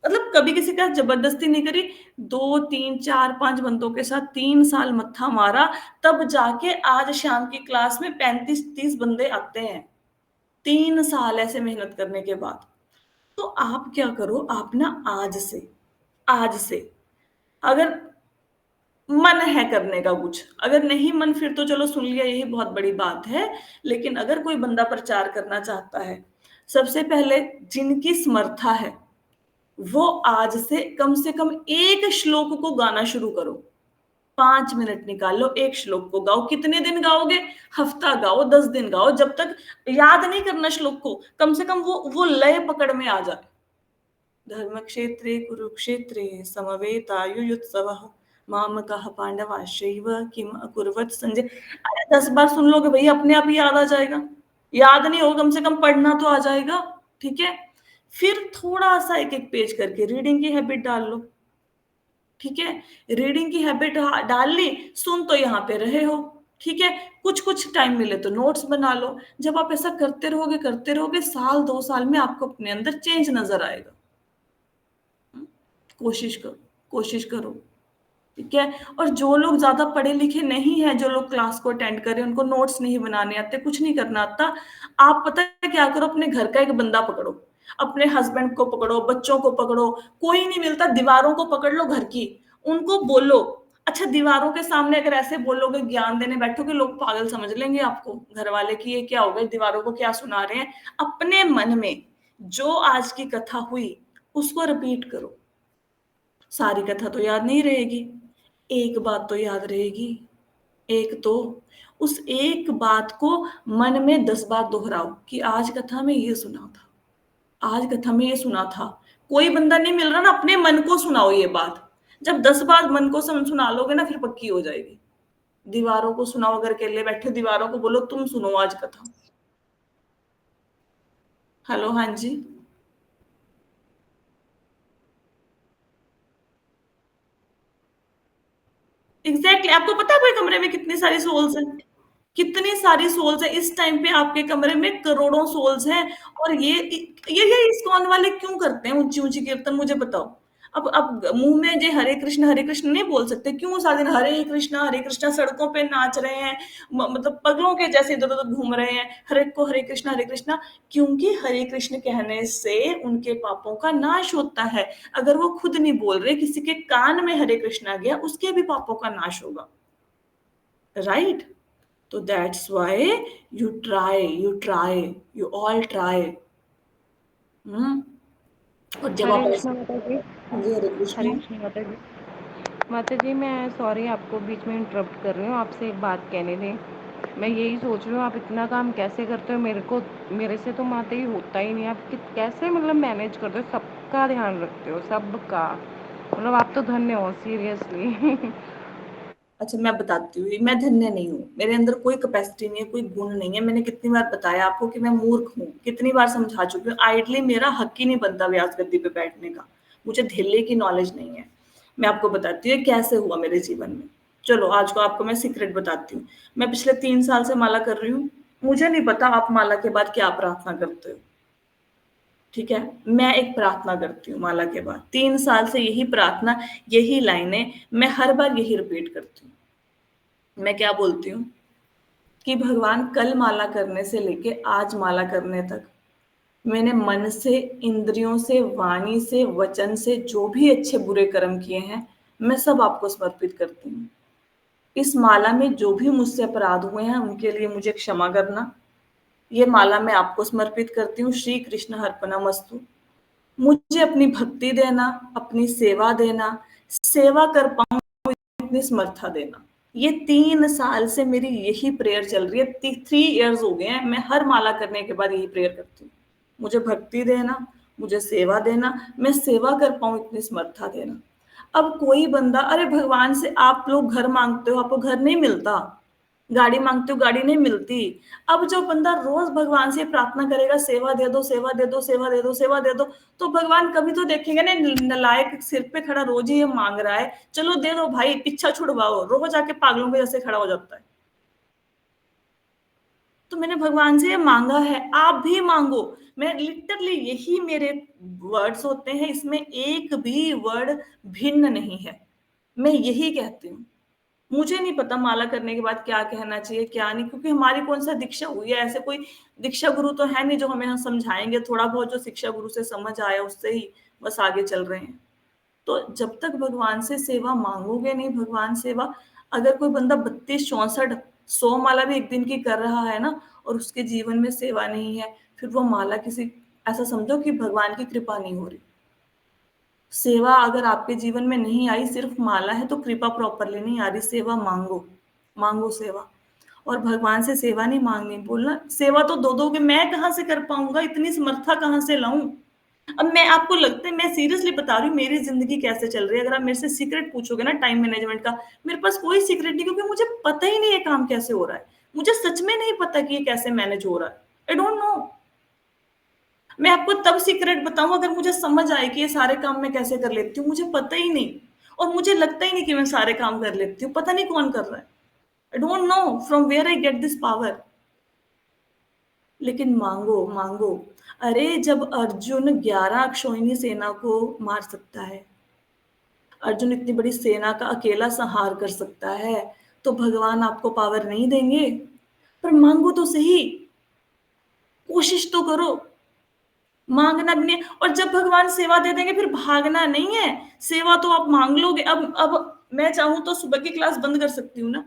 मतलब कभी किसी का जबरदस्ती नहीं करी, 2 3 4 5 बंदों के साथ 3 साल मत्था मारा, तब जाके आज शाम की क्लास में 35-30 बंदे आते हैं, 3 साल ऐसे मेहनत करने के बाद। तो आप क्या करो, आप ना आज से अगर मन है करने का कुछ, अगर नहीं मन फिर तो चलो सुन लिया, यही बहुत बड़ी बात है। लेकिन अगर कोई बंदा प्रचार करना चाहता है, सबसे पहले जिनकी समर्था है वो आज से कम एक श्लोक को गाना शुरू करो। 5 मिनट निकाल लो, एक श्लोक को गाओ। कितने दिन गाओगे? हफ्ता गाओ, 10 दिन गाओ, जब तक याद नहीं करना श्लोक को, कम से कम वो लय पकड़ में आ जाए। धर्म क्षेत्रे कुरुक्षेत्रे समवेतायुयुत्सवः मामकः पांडवाश्चैव किम अकुर्वत संजय। अरे 10 बार सुन लोगे भाई, अपने आप ही याद आ जाएगा। याद नहीं हो, कम से कम पढ़ना तो आ जाएगा। ठीक है, फिर थोड़ा सा एक एक पेज करके रीडिंग की हैबिट डाल लो। ठीक है, रीडिंग की हैबिट डाल ली, सुन तो यहाँ पे रहे हो। ठीक है, कुछ कुछ टाइम मिले तो नोट्स बना लो। जब आप ऐसा करते रहोगे, साल 2 साल में आपको अपने अंदर चेंज नजर आएगा। कोशिश करो। ठीक है, और जो लोग ज्यादा पढ़े लिखे नहीं है, जो लोग क्लास को अटेंड कर रहे हैं, उनको नोट्स नहीं बनाने आते, कुछ नहीं करना आता, आप पता है क्या करो, अपने घर का एक बंदा पकड़ो, अपने हस्बैंड को पकड़ो, बच्चों को पकड़ो, कोई नहीं मिलता, दीवारों को पकड़ लो घर की, उनको बोलो। अच्छा, दीवारों के सामने अगर ऐसे बोलोगे, ज्ञान देने बैठोगे, लोग पागल समझ लेंगे आपको, घर वाले की ये क्या हो गया, दीवारों को क्या सुना रहे हैं। अपने मन में जो आज की कथा हुई उसको रिपीट करो। सारी कथा तो याद नहीं रहेगी, एक बात तो याद रहेगी। एक तो उस एक बात को मन में 10 बार दोहराओ कि आज कथा में ये सुना था, आज कथा में ये सुना था। कोई बंदा नहीं मिल रहा ना, अपने मन को सुनाओ ये बात। जब 10 बार मन को सुना लोगे ना, फिर पक्की हो जाएगी। दीवारों को सुनाओ, अगर अकेले बैठे दीवारों को बोलो तुम सुनो आज कथा। हेलो, हाँ जी। एग्जैक्टली, आपको पता है आपके कमरे में कितनी सारी सोल्स हैं? कितनी सारी सोल्स है इस टाइम पे आपके कमरे में, करोड़ों सोल्स हैं। और ये इस्कॉन वाले क्यों करते हैं ऊंची ऊंची कीर्तन, मुझे बताओ। अब मुंह में जे हरे कृष्ण नहीं बोल सकते, क्यों सारा दिन हरे कृष्णा सड़कों पे नाच रहे हैं, मतलब पगलों के जैसे इधर उधर घूम रहे हैं, हरे कृष्णा। क्योंकि हरे कृष्ण कहने से उनके पापों का नाश होता है। अगर वो खुद नहीं बोल रहे, किसी के कान में हरे कृष्णा गया, उसके भी पापों का नाश होगा। राइट? तो that's why you all try. और जब हरे आप कृष्णा ऐसे, माता जी। हाँ जी, हरे हरे कृष्ण। कृष्णा माता जी। माता जी, मैं सॉरी आपको बीच में इंटरप्ट कर रही हूँ, आपसे एक बात कहने दें। मैं यही सोच रही हूँ, आप इतना काम कैसे करते हो? मेरे से तो माता जी होता ही नहीं। आप कैसे मतलब मैनेज करते हो, सबका ध्यान रखते हो, सबका, मतलब आप तो धन्य हो सीरियसली। अच्छा, मैं बताती हूँ, मैं धन्य नहीं हूँ, मेरे अंदर कोई कैपेसिटी नहीं है, कोई गुण नहीं है। मैंने कितनी बार बताया आपको कि मैं मूर्ख हूँ, कितनी बार समझा चुकी हूँ। आइडली मेरा हक ही नहीं बनता व्यास गद्दी पे बैठने का, मुझे धेले की नॉलेज नहीं है। मैं आपको बताती हूँ कैसे हुआ मेरे जीवन में। चलो, आज को आपको मैं सीक्रेट बताती हूँ। मैं पिछले 3 साल से माला कर रही हूँ। मुझे नहीं पता आप माला के बाद क्या प्रार्थना करते हो। ठीक है, मैं एक प्रार्थना करती हूँ माला के बाद, 3 साल से यही प्रार्थना, यही लाइनें, मैं हर बार यही रिपीट करती हूँ। मैं क्या बोलती हूँ कि भगवान, कल माला करने से लेके आज माला करने तक मैंने मन से, इंद्रियों से, वाणी से, वचन से जो भी अच्छे बुरे कर्म किए हैं, मैं सब आपको समर्पित करती हूँ। इस माला में जो भी मुझसे अपराध हुए हैं उनके लिए मुझे क्षमा करना। ये माला मैं आपको समर्पित करती हूँ। श्री कृष्ण अर्पणमस्तु। मुझे अपनी भक्ति देना, अपनी सेवा देना, सेवा कर पाऊं इतनी समर्था देना। ये 3 साल से मेरी यही प्रेयर चल रही है। 3 इयर्स हो गए हैं, मैं हर माला करने के बाद यही प्रेयर करती हूँ। मुझे भक्ति देना, मुझे सेवा देना, मैं सेवा कर पाऊं इतनी समर्था देना। अब कोई बंदा, अरे भगवान से आप लोग घर मांगते हो, आपको घर नहीं मिलता, गाड़ी मांगते हो, गाड़ी नहीं मिलती। अब जो बंदा रोज भगवान से प्रार्थना करेगा, सेवा दे दो, सेवा दे दो, सेवा दे दो, सेवा दे दो, तो भगवान कभी तो देखेंगे ना, नलायक सिर पे खड़ा रोज ही ये मांग रहा है, चलो दे दो भाई, पीछा छुड़वाओ। रोज आके पागलों के जैसे खड़ा हो जाता है। तो मैंने भगवान से ये मांगा है, आप भी मांगो। मैं लिटरली, यही मेरे वर्ड्स होते हैं, इसमें एक भी वर्ड भिन्न नहीं है। मैं यही कहती हूँ। मुझे नहीं पता माला करने के बाद क्या कहना चाहिए क्या नहीं, क्योंकि हमारी कौन सा दीक्षा हुई है, ऐसे कोई दीक्षा गुरु तो है नहीं जो हमें समझाएंगे। थोड़ा बहुत जो शिक्षा गुरु से समझ आया उससे ही बस आगे चल रहे हैं। तो जब तक भगवान से सेवा मांगोगे नहीं, भगवान सेवा, अगर कोई बंदा 32, 64, 100 माला भी एक दिन की कर रहा है ना, और उसके जीवन में सेवा नहीं है, फिर वो माला किसी, ऐसा समझो कि भगवान की कृपा नहीं हो रही। सेवा अगर आपके जीवन में नहीं आई, सिर्फ माला है, तो कृपा प्रॉपरली नहीं आ रही। सेवा मांगो, मांगो सेवा। और भगवान से सेवा नहीं मांगनी, बोलना सेवा तो दो दोगे, मैं कहाँ से कर पाऊंगा, इतनी समर्था कहाँ से लाऊं। अब मैं, आपको लगता है, मैं सीरियसली बता रही हूँ मेरी जिंदगी कैसे चल रही है। अगर आप मेरे से सीक्रेट पूछोगे ना टाइम मैनेजमेंट का, मेरे पास कोई सीक्रेट नहीं, क्योंकि मुझे पता ही नहीं है काम कैसे हो रहा है। मुझे सच में नहीं पता कि ये कैसे मैनेज हो रहा है। I don't no. मैं आपको तब सीक्रेट बताऊं अगर मुझे समझ आए कि ये सारे काम मैं कैसे कर लेती हूँ। मुझे पता ही नहीं, और मुझे लगता ही नहीं कि मैं सारे काम कर लेती हूँ। पता नहीं कौन कर रहा है। I don't know from where I get this power. लेकिन मांगो, मांगो। अरे जब अर्जुन 11 अक्षौहिणी सेना को मार सकता है, अर्जुन इतनी बड़ी सेना का अकेला संहार कर सकता है, तो भगवान आपको पावर नहीं देंगे? पर मांगो तो सही, कोशिश तो करो। मांगना भी नहीं, और जब भगवान सेवा दे देंगे फिर भागना नहीं है। सेवा तो आप मांग लोगे। अब मैं चाहूं तो सुबह की क्लास बंद कर सकती हूँ ना,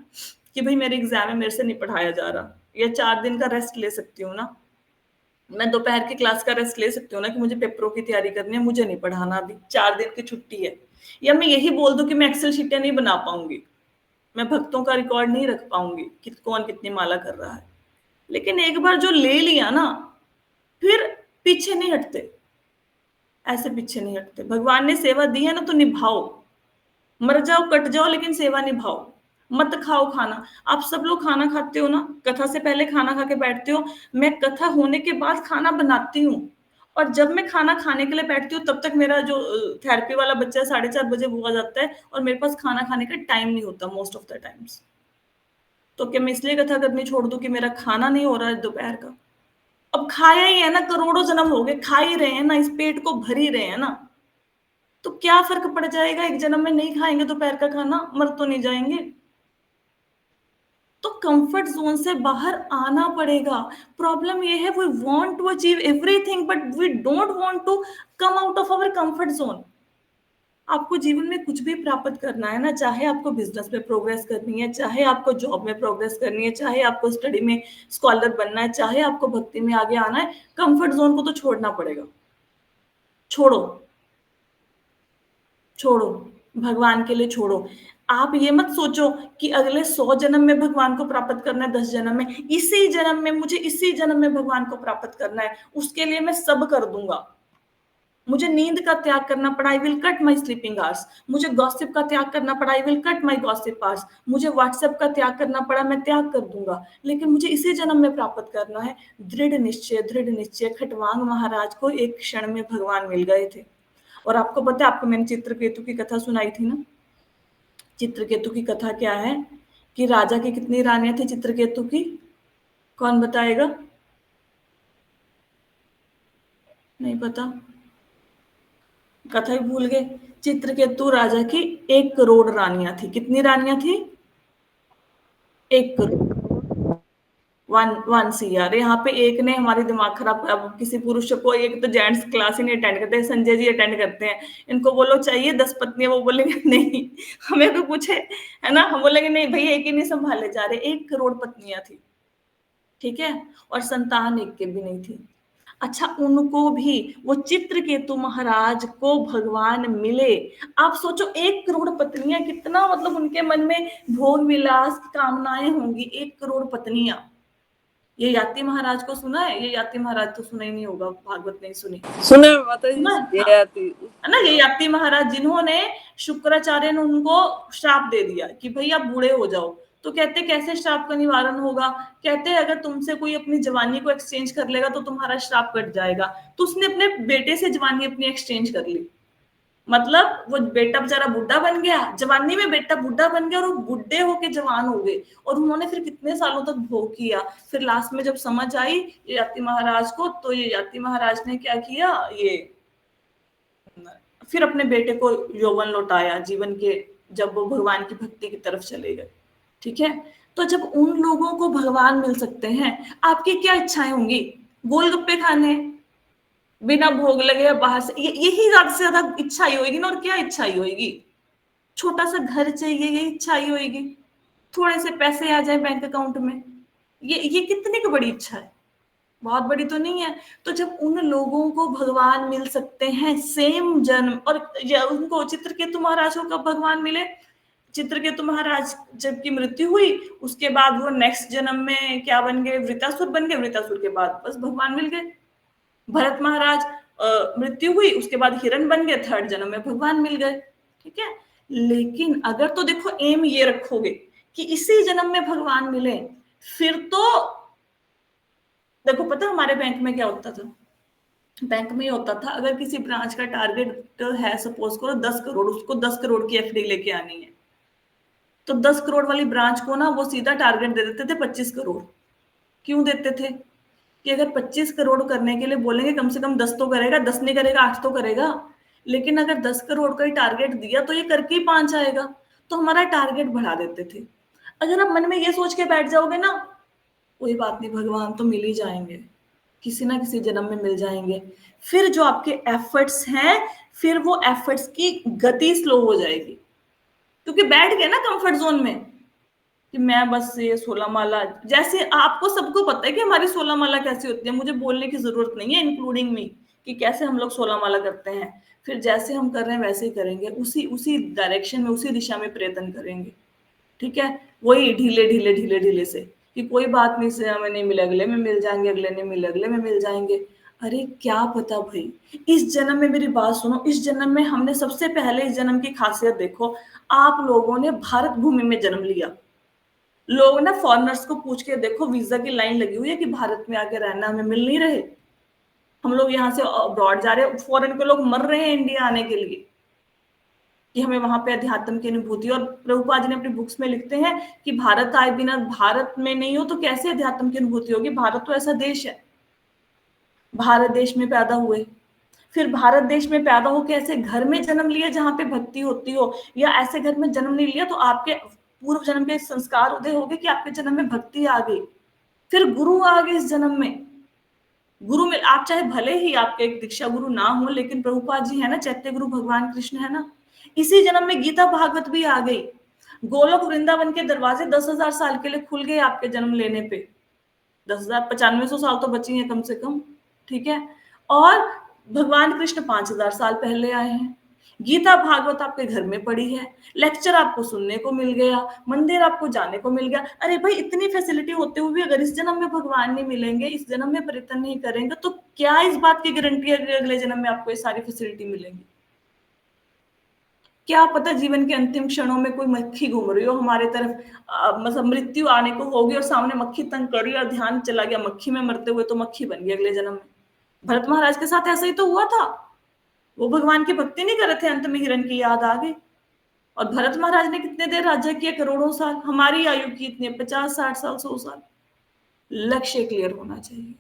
कि भाई मेरे एग्जाम है, मेरे से नहीं पढ़ाया जा रहा, या 4 दिन का रेस्ट ले सकती हूँ ना। मैं दोपहर की क्लास का रेस्ट ले सकती हूँ ना, कि मुझे पेपरों की तैयारी करनी है, मुझे नहीं पढ़ाना, अभी 4 दिन की छुट्टी है। या मैं यही बोल दूं कि मैं एक्सेल शीटें नहीं बना पाऊंगी, मैं भक्तों का रिकॉर्ड नहीं रख पाऊंगी कि कौन कितनी माला कर रहा है। लेकिन एक बार जो ले लिया ना, फिर पीछे नहीं हटते, ऐसे पीछे नहीं हटते। भगवान ने सेवा दी है ना, तो निभाओ। मर जाओ, कट जाओ, लेकिन सेवा निभाओ। मत खाओ खाना। आप सब लोग खाना खाते हो ना, कथा से पहले खाना खा के बैठते हो। मैं कथा होने के बाद खाना बनाती हूँ, और जब मैं खाना खाने के लिए बैठती हूँ तब तक मेरा जो थेरेपी वाला बच्चा 4:30 बजे वो आ जाता है, और मेरे पास खाना खाने का टाइम नहीं होता मोस्ट ऑफ द टाइम्स। तो क्या मैं इसलिए कथा करनी छोड़ दूं कि मेरा खाना नहीं हो रहा है दोपहर का? अब खाया ही है ना, करोड़ों जन्म हो गए, खा ही रहे हैं ना, इस पेट को भर ही रहे हैं ना, तो क्या फर्क पड़ जाएगा? एक जन्म में नहीं खाएंगे दोपहर का खाना, मर तो नहीं जाएंगे? तो कंफर्ट जोन से बाहर आना पड़ेगा। प्रॉब्लम ये है, we want to achieve everything but we don't want to come out of our comfort zone. आपको जीवन में कुछ भी प्राप्त करना है ना, चाहे आपको बिजनेस में प्रोग्रेस करनी है, चाहे आपको जॉब में प्रोग्रेस करनी है, चाहे आपको स्टडी में स्कॉलर बनना है, चाहे आपको भक्ति में आगे आना है, कंफर्ट जोन को तो छोड़ना पड़ेगा। छोड़ो, छोड़ो, भगवान के लिए छोड़ो। आप ये मत सोचो कि अगले 100 जन्म में भगवान को प्राप्त करना है, 10 जन्म में, इसी जन्म में, मुझे इसी जन्म में भगवान को प्राप्त करना है, उसके लिए मैं सब कर दूंगा। मुझे नींद का त्याग करना पड़ा, I will cut my sleeping hours. मुझे गॉसिप का त्याग करना पड़ा, I will cut my gossip hours. मुझे व्हाट्सएप का त्याग करना पड़ा, मैं त्याग कर दूंगा, लेकिन मुझे इसी जन्म में प्राप्त करना है। दृढ़ निश्चय, दृढ़ निश्चय। खटवांग महाराज को एक क्षण में भगवान मिल गए थे। और आपको पता है, आपको मैंने चित्रकेतु की कथा सुनाई थी ना। चित्रकेतु की कथा क्या है कि राजा की कितनी रानियां थी चित्रकेतु की? कौन बताएगा? नहीं पता, कथा ही भूल गए। चित्रकेतु राजा की 1 करोड़ रानियां थी। कितनी रानियां थी? 1 करोड़। 1 CR। यहाँ पे एक ने हमारी दिमाग खराब। अब किसी पुरुष को, एक तो जेंट्स क्लास ही नहीं अटेंड करते, संजय जी अटेंड करते हैं, इनको बोलो चाहिए 10 पत्नियां, वो बोलेंगे नहीं। हमें कोई पूछे, है ना, हम बोलेंगे नहीं भैया, एक ही नहीं संभाले जा रहे। 1 करोड़ पत्नियां थी, ठीक है, और संतान एक के भी नहीं थी। अच्छा, उनको भी, वो चित्रकेतु महाराज को भगवान मिले। आप सोचो, 1 करोड़ पत्नियां, कितना मतलब उनके मन में भोग विलास की कामनाएं होंगी। 1 करोड़ पत्नियां। ये याति महाराज को सुना है? ये याति महाराज तो सुना ही नहीं होगा, भागवत नहीं सुनी। सुना है माता जी, सुना ये है? आती है ना, ये याति महाराज, जिन्होंने शुक्राचार्य ने उनको श्राप दे दिया कि भाई आप बूढ़े हो जाओ। तो कहते कैसे श्राप का निवारण होगा? कहते अगर तुमसे कोई अपनी जवानी को एक्सचेंज कर लेगा तो तुम्हारा श्राप कट जाएगा। तो उसने अपने बेटे से जवानी अपनी एक्सचेंज कर ली। मतलब वो बेटा बेचारा बुढ़ा बन गया, जवानी में बेटा बुढ़ा बन गया और वो बुढ़े होके जवान हो गए, और उन्होंने फिर कितने सालों तक भोग किया। फिर लास्ट में जब समझ आई ये याति महाराज को, तो ये याति महाराज ने क्या किया, ये फिर अपने बेटे को यौवन लौटाया जीवन के, जब वो भगवान की भक्ति की तरफ चले गए। ठीक है, तो जब उन लोगों को भगवान मिल सकते हैं, आपकी क्या इच्छाएं होंगी? गोलगप्पे खाने बिना भोग लगे बाहर से, यही ज्यादा से ज्यादा इच्छा ही होगी ना। और क्या इच्छा ही होगी? छोटा सा घर चाहिए, ये इच्छा ही होगी। थोड़े से पैसे आ जाए बैंक अकाउंट में, ये कितनी की बड़ी इच्छा है? बहुत बड़ी तो नहीं है। तो जब उन लोगों को भगवान मिल सकते हैं सेम जन्म, और उनको चित्रकेतु महाराज को कब भगवान मिले? चित्रकेतु महाराज जब की मृत्यु हुई उसके बाद वो नेक्स्ट जन्म में क्या बन गए? वृतासुर बन गए। वृतासुर के बाद बस भगवान मिल गए। भरत महाराज मृत्यु हुई उसके बाद हिरण बन गए, थर्ड जन्म में भगवान मिल गए। ठीक है, लेकिन अगर तो देखो एम ये रखोगे कि इसी जन्म में भगवान मिले, फिर तो देखो पता हमारे बैंक में क्या होता था? बैंक में ये होता था, अगर किसी ब्रांच का टारगेट है सपोज करो 10 करोड़, उसको 10 करोड़ की एफडी लेके आनी है, तो 10 करोड़ वाली ब्रांच को ना वो सीधा टारगेट दे देते थे 25 करोड़। क्यों देते थे? कि अगर 25 करोड़ करने के लिए बोलेंगे कम से कम 10 तो करेगा, 10 नहीं करेगा 8 तो करेगा। लेकिन अगर 10 करोड़ का ही टारगेट दिया तो ये करके ही 5 आएगा, तो हमारा टारगेट बढ़ा देते थे। अगर आप मन में ये सोच के बैठ जाओगे ना, कोई बात नहीं भगवान तो मिल ही जाएंगे, किसी ना किसी जन्म में मिल जाएंगे, फिर जो आपके एफर्ट्स हैं, फिर वो एफर्ट्स की गति स्लो हो जाएगी, क्योंकि बैठ गए ना कंफर्ट जोन में कि मैं बस ये 16 माला, जैसे आपको सबको पता है कि हमारी 16 माला कैसी होती है, मुझे बोलने की जरूरत नहीं है इंक्लूडिंग मी, कि कैसे हम लोग 16 माला करते हैं। फिर जैसे हम कर रहे हैं वैसे ही करेंगे, उसी उसी डायरेक्शन में, उसी दिशा में प्रयत्न करेंगे। ठीक है, वही ढीले ढीले ढीले ढीले से, कि कोई बात नहीं से हमें नहीं मिले अगले में मिल जाएंगे, अगले नहीं मिले अगले में मिल जाएंगे। अरे क्या पता भाई, इस जन्म में, मेरी बात सुनो, इस जन्म में हमने सबसे पहले इस जन्म की खासियत देखो, आप लोगों ने भारत भूमि में जन्म लिया। लोग ना फॉरेनर्स को पूछ के देखो, वीजा की लाइन लगी हुई है कि भारत में आके रहना, हमें मिल नहीं रहे। हम लोग यहाँ से अब्रॉड जा रहे हैं, फॉरेन के लोग मर रहे हैं इंडिया आने के लिए कि हमें वहां पे अध्यात्म की अनुभूति। और प्रभुपाद जी ने अपनी बुक्स में लिखते हैं कि भारत आए बिना, भारत में नहीं हो तो कैसे अध्यात्म की अनुभूति होगी? भारत तो ऐसा देश है, भारत देश में पैदा हुए, फिर भारत देश में पैदा हो के ऐसे घर में जन्म लिया जहां पे भक्ति होती हो, या ऐसे घर में जन्म नहीं लिया तो आपके पूर्व जन्म के संस्कार उदय हो गए कि आपके जन्म में भक्ति आ गई, फिर गुरु आ गए इस जन्म में। गुरु में आप चाहे भले ही आपके एक दीक्षा गुरु ना हो, लेकिन प्रभुपाद जी है ना, चैत्य गुरु भगवान कृष्ण है ना, इसी जन्म में गीता भागवत भी आ गई। गोलोक वृंदावन के दरवाजे 10,000 साल के लिए खुल गए आपके जन्म लेने पे, 10,000 9500 साल तो बची हैं कम से कम। ठीक है, और भगवान कृष्ण 5,000 साल पहले आए हैं। गीता भागवत आपके घर में पड़ी है, लेक्चर आपको सुनने को मिल गया, मंदिर आपको जाने को मिल गया। अरे भाई, इतनी फैसिलिटी होते हुए भी अगर इस जन्म में भगवान नहीं मिलेंगे, इस जन्म में प्रयत्न नहीं करेंगे, तो क्या इस बात की गारंटी है कि अगले जन्म में आपको ये सारी फैसिलिटी मिलेंगी? क्या पता जीवन के अंतिम क्षणों में कोई मक्खी घूम रही हो हमारे तरफ, मतलब मृत्यु आने को होगी और सामने मक्खी तंग कर रही है और ध्यान चला गया मक्खी में मरते हुए, तो मक्खी बन गई अगले जन्म में। भरत महाराज के साथ ऐसा ही तो हुआ था, वो भगवान की भक्ति नहीं कर रहे थे, अंत में हिरण की याद आ गई। और भरत महाराज ने कितने देर राज्य किया? करोड़ों साल। हमारी आयु की इतनी 50 60 साल 100 साल। लक्ष्य क्लियर होना चाहिए,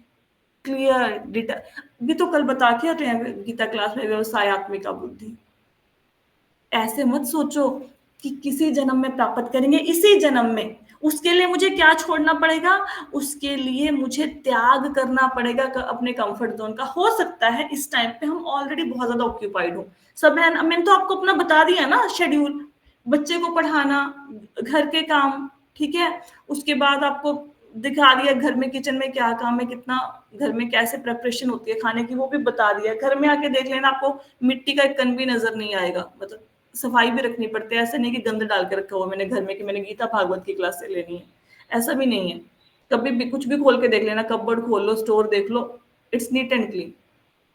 क्लियर डिटर। भी तो कल बता के हटे हैं गीता क्लास में, व्यवसायत्मिका बुद्धि। ऐसे मत सोचो कि किसी जन्म में प्राप्त करेंगे, इसी जन्म में। उसके लिए मुझे क्या छोड़ना पड़ेगा? उसके लिए मुझे त्याग करना पड़ेगा अपने कंफर्ट जोन का। हो सकता है इस टाइम पे हम ऑलरेडी बहुत ज्यादा ऑक्यूपाइड हो सब है। मैंने तो आपको अपना बता दिया ना शेड्यूल, बच्चे को पढ़ाना, घर के काम, ठीक है, उसके बाद आपको दिखा दिया घर में किचन में क्या काम है, कितना घर में कैसे प्रेपरेशन होती है खाने की, वो भी बता दिया। घर में आके देख लेना, आपको मिट्टी का एक कण भी नजर नहीं आएगा। मतलब सफाई भी रखनी पड़ती है, ऐसा नहीं कि गंद डाल के रखा हुआ मैंने घर में कि मैंने गीता भागवत की क्लास से लेनी है, ऐसा भी नहीं है। कभी भी कुछ भी खोल के देख लेना, कपबोर्ड खोल लो, स्टोर देख लो, इट्स नीट एंड क्लीन।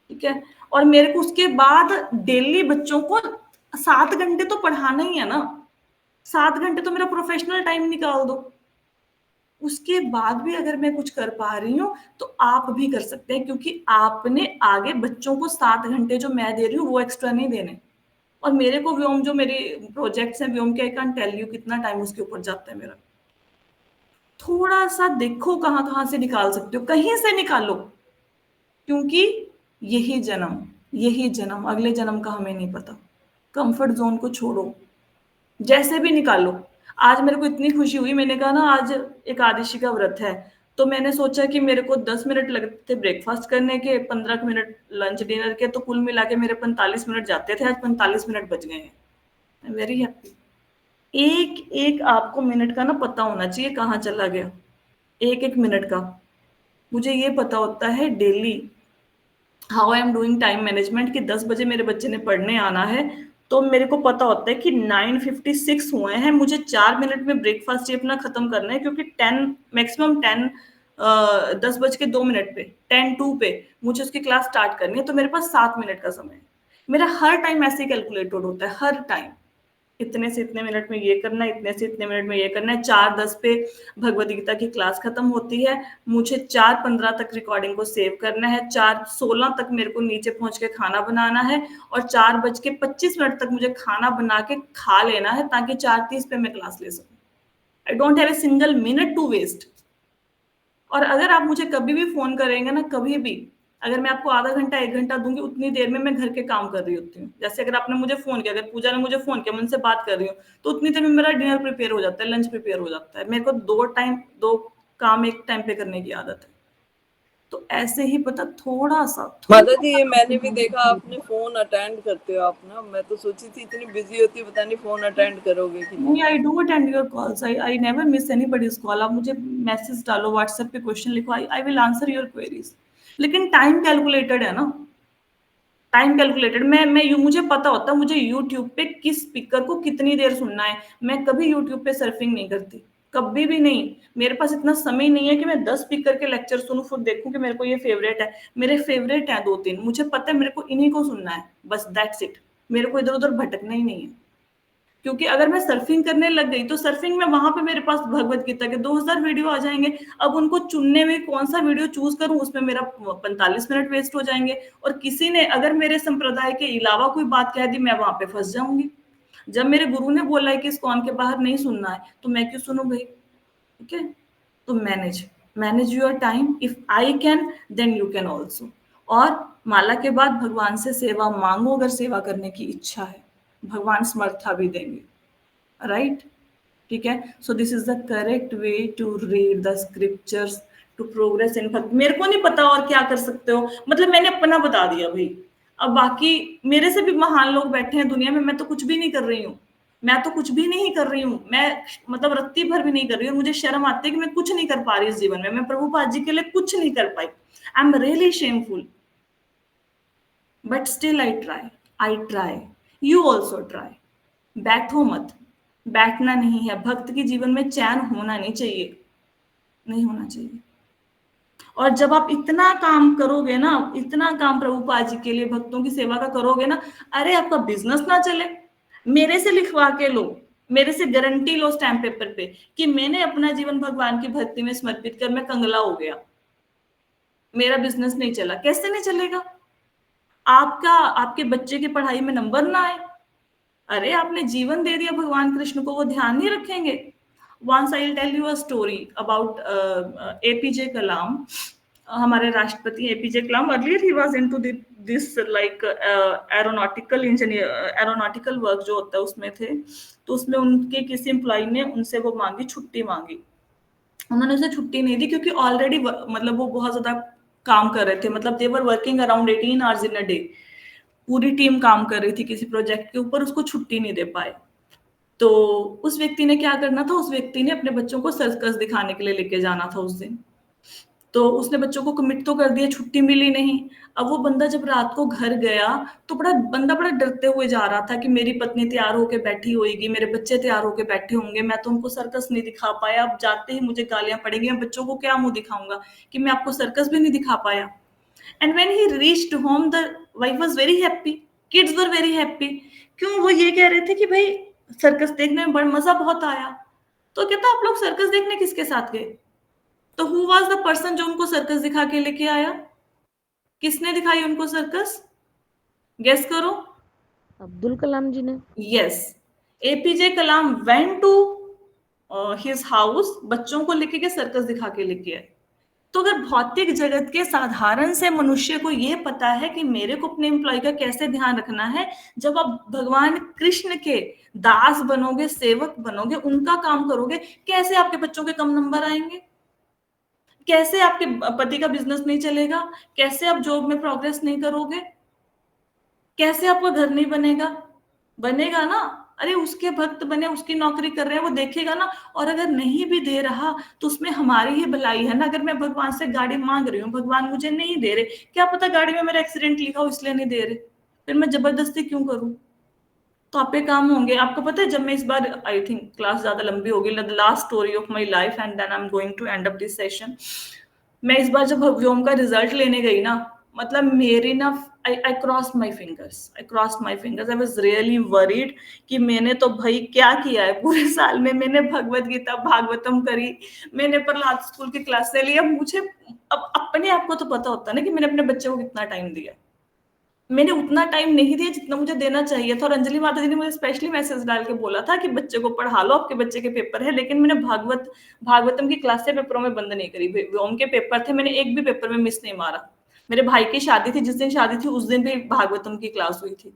ठीक है, और मेरे को उसके बाद डेली बच्चों को 7 घंटे तो पढ़ाना ही है ना, 7 घंटे तो मेरा प्रोफेशनल टाइम निकाल दो। उसके बाद भी अगर मैं कुछ कर पा रही हूँ तो आप भी कर सकते हैं, क्योंकि आपने आगे बच्चों को 7 घंटे जो मैं दे रही हूँ वो एक्स्ट्रा नहीं देने। और मेरे को व्योम जो मेरे प्रोजेक्ट्स हैं व्योम के, आई कैन टेल यू कितना टाइम उसके ऊपर जाता है मेरा। थोड़ा सा देखो कहाँ कहाँ से निकाल सकते हो, कहीं से निकालो, क्योंकि यही जन्म, अगले जन्म का हमें नहीं पता। कंफर्ट जोन को छोड़ो, जैसे भी निकालो। आज मेरे को इतनी खुशी हुई, मैंने कहा ना आज एकादशी का व्रत है, तो मैंने सोचा कि मेरे को 10 मिनट लगते थे ब्रेकफास्ट करने के, 15 मिनट लंच डिनर के, तो कुल मिला के मेरे 45 मिनट जाते थे, आज 45 मिनट बच गए हैं। Very happy. एक एक आपको मिनट का ना पता होना चाहिए कहाँ चला गया, एक एक मिनट का। मुझे ये पता होता है daily how I am doing time management, कि 10 बजे मेरे बच्चे ने पढ़ने आना है, तो मेरे को पता होता है कि 9:56 हुए हैं, मुझे 4 मिनट में ब्रेकफास्ट ये अपना खत्म करना है, क्योंकि 10:02 पे 10:02 पे मुझे उसकी क्लास स्टार्ट करनी है, तो मेरे पास 7 मिनट का समय है। मेरा हर टाइम ऐसे कैलकुलेटेड होता है, हर टाइम इतने से इतने मिनट में ये करना है, इतने से इतने मिनट में ये करना है। 4:10 पे भगवद गीता की क्लास खत्म होती है, मुझे 4:15 तक रिकॉर्डिंग को सेव करना है, 4:16 तक मेरे को नीचे पहुंच के खाना बनाना है, और 4:25 तक मुझे खाना बना के खा लेना है, ताकि 4:30 पे मैं क्लास ले सकूं। I don't have a single minute to waste. और अगर आप मुझे कभी भी फोन करेंगे ना, कभी भी, अगर मैं आपको आधा घंटा 1 घंटा दूंगी, उतनी देर में मैं घर के काम कर रही होती हूँ। जैसे अगर आपने मुझे फोन किया, अगर पूजा ने मुझे फोन किया, मैं उनसे बात कर रही हूँ, तो उतनी देर में मेरा डिनर प्रिपेयर हो जाता है, लंच प्रिपेयर हो जाता है। मेरे को दो काम एक टाइम पे करने की आदत है। तो ऐसे ही पता माता जी, ये मैंने भी देखा आपने फोन अटेंड करते हो आप ना, मैं तो सोची थी इतनी बिजी होती है, पता नहीं फोन अटेंड करोगे कि नहीं। I do attend your calls, I never miss anybody's call. आप मुझे मैसेज डालो, व्हाट्सएप पे क्वेश्चन लिखो, I will answer your queries. लेकिन टाइम कैलकुलेटेड है ना, टाइम कैलकुलेटेड। मुझे पता होता है मुझे यूट्यूब पे किस स्पीकर को कितनी देर सुनना है। मैं कभी यूट्यूब पे सर्फिंग नहीं करती, कभी भी नहीं। मेरे पास इतना समय नहीं है कि मैं 10 स्पीकर के लेक्चर सुनूं, फिर देखूं कि मेरे को ये फेवरेट है। मेरे फेवरेट है 2-3, मुझे पता है मेरे को इन्हीं को सुनना है, बस दैट्स इट। मेरे को इधर उधर भटकना ही नहीं है, क्योंकि अगर मैं सर्फिंग करने लग गई तो सर्फिंग में वहां पे मेरे पास भगवत गीता के 2000 वीडियो आ जाएंगे। अब उनको चुनने में कौन सा वीडियो चूज करूं, उसमें मेरा 45 मिनट वेस्ट हो जाएंगे। और किसी ने अगर मेरे संप्रदाय के अलावा कोई बात कह दी, मैं वहां पे फंस जाऊंगी। जब मेरे गुरु ने बोला है कि इस्कॉन के बाहर नहीं सुनना है, तो मैं क्यों सुनूं भाई? ठीक है, तो manage your time. If I can, then you can also. और माला के बाद भगवान से सेवा मांगो, अगर सेवा करने की इच्छा है, भगवान समर्था भी देंगे, राइट? ठीक है, so this is the correct way to read the scriptures to progress in bhakti. मेरे को नहीं पता और क्या कर सकते हो, मतलब मैंने अपना बता दिया भाई। अब बाकी मेरे से भी महान लोग बैठे हैं दुनिया में, मैं तो कुछ भी नहीं कर रही हूँ। मैं तो कुछ भी नहीं कर रही हूँ, मैं मतलब रत्ती भर भी नहीं कर रही हूँ। मुझे शर्म आती है कि मैं कुछ नहीं कर पा रही इस जीवन में, मैं प्रभुपाद जी के लिए कुछ नहीं कर पाई। I am really shameful, but still I try, you also try. बैठो मत, बैठना नहीं है। भक्त के जीवन में चैन होना नहीं चाहिए, नहीं होना चाहिए। और जब आप इतना काम करोगे ना, इतना काम प्रभुपाद जी के लिए भक्तों की सेवा का करोगे ना, अरे आपका बिजनेस ना चले, मेरे से लिखवा के लो, मेरे से गारंटी लो स्टैम्प पेपर पे कि मैंने अपना जीवन भगवान की भक्ति में समर्पित कर मैं कंगला हो गया, मेरा बिजनेस नहीं चला। कैसे नहीं चलेगा? आपके बच्चे की पढ़ाई में नंबर ना आए, अरे आपने जीवन दे दिया भगवान कृष्ण को, वो ध्यान नहीं रखेंगे? Once I will tell you a story about APJ Kalam, हमारे राष्ट्रपति APJ Kalam. Earlier he was into this like aeronautical engineer, aeronautical work जो होता है उसमें थे। तो उसमें उनके किसी एम्प्लॉय ने उनसे वो मांगी, छुट्टी मांगी। उन्होंने उसे छुट्टी नहीं दी, क्योंकि ऑलरेडी मतलब वो बहुत ज्यादा काम कर रहे थे, मतलब they were working around 18 hours in a day. पूरी टीम काम कर रही थी किसी प्रोजेक्ट के ऊपर, उसको छुट्टी नहीं दे पाए। तो उस व्यक्ति ने क्या करना था, उस व्यक्ति ने अपने बच्चों को सर्कस दिखाने के लिए लेके जाना था उस दिन। तो उसने बच्चों को कमिट तो कर दिया, छुट्टी मिली नहीं। अब वो बंदा जब रात को घर गया, तो बड़ा डरते हुए जा रहा था कि मेरी पत्नी तैयार होके बैठी होगी, मेरे बच्चे तैयार होके बैठे होंगे, मैं तो उनको सर्कस नहीं दिखा पाया। अब जाते ही मुझे गालियां पड़ेगी, मैं बच्चों को क्या मुंह दिखाऊंगा कि मैं आपको सर्कस भी नहीं दिखा पाया। And when he reached home, the wife was very happy. Kids were very happy. क्यों? वो ये कह रहे थे कि भाई सर्कस देखने में बड़ा मजा बहुत आया। तो कहता आप लोग सर्कस देखने किसके साथ गए? तो हु वाज द पर्सन जो उनको सर्कस दिखा के लेके आया? किसने दिखाई उनको सर्कस? गेस करो। अब्दुल कलाम जी ने? Yes, APJ Kalam went to his house, बच्चों को लेके के सर्कस दिखा के लेके आए। तो अगर भौतिक जगत के साधारण से मनुष्य को ये पता है कि मेरे को अपने एम्प्लॉय का कैसे ध्यान रखना है, जब आप भगवान कृष्ण के दास बनोगे, सेवक बनोगे, उनका काम करोगे, कैसे आपके बच्चों के कम नंबर आएंगे? कैसे आपके पति का बिजनेस नहीं चलेगा? कैसे आप जॉब में प्रोग्रेस नहीं करोगे? कैसे आपका घर नहीं बनेगा? बनेगा ना। अरे उसके भक्त बने, उसकी नौकरी कर रहे हैं, वो देखेगा ना। और अगर नहीं भी दे रहा तो उसमें हमारी ही भलाई है ना। अगर मैं भगवान से गाड़ी मांग रही हूँ, भगवान मुझे नहीं दे रहे, क्या पता गाड़ी में मेरा एक्सीडेंट लिखा हो इसलिए नहीं दे रहे, फिर मैं जबरदस्ती क्यों करूं? तो आप पे काम होंगे। आपको पता है, जब मैं इस बार, आई थिंक क्लास ज्यादा लंबी होगी, the last story of my life and then I am going to end up this session. मैं इस बार जब व्योम का रिजल्ट लेने गई ना, मतलब मेरी ना, I cross my fingers, I was really worried कि मैंने तो भाई क्या किया है पूरे साल में। मैंने भगवत गीता भागवतम करी, मैंने प्रहलाद स्कूल की क्लास ले ली। अब मुझे, अब अपने आप को तो पता होता है ना कि मैंने अपने बच्चे को कितना टाइम दिया। मैंने उतना टाइम नहीं दिया जितना मुझे देना चाहिए था। और अंजलि माता जी ने मुझे स्पेशली मैसेज डाल के बोला था कि बच्चे को पढ़ा लो, आपके बच्चे के पेपर है। लेकिन मैंने भागवतम की क्लास से पेपरों में बंद नहीं करी। व्योम के पेपर थे, मैंने एक भी पेपर में मिस नहीं मारा। मेरे भाई की शादी थी, जिस दिन शादी थी उस दिन भी भागवतम की क्लास हुई थी।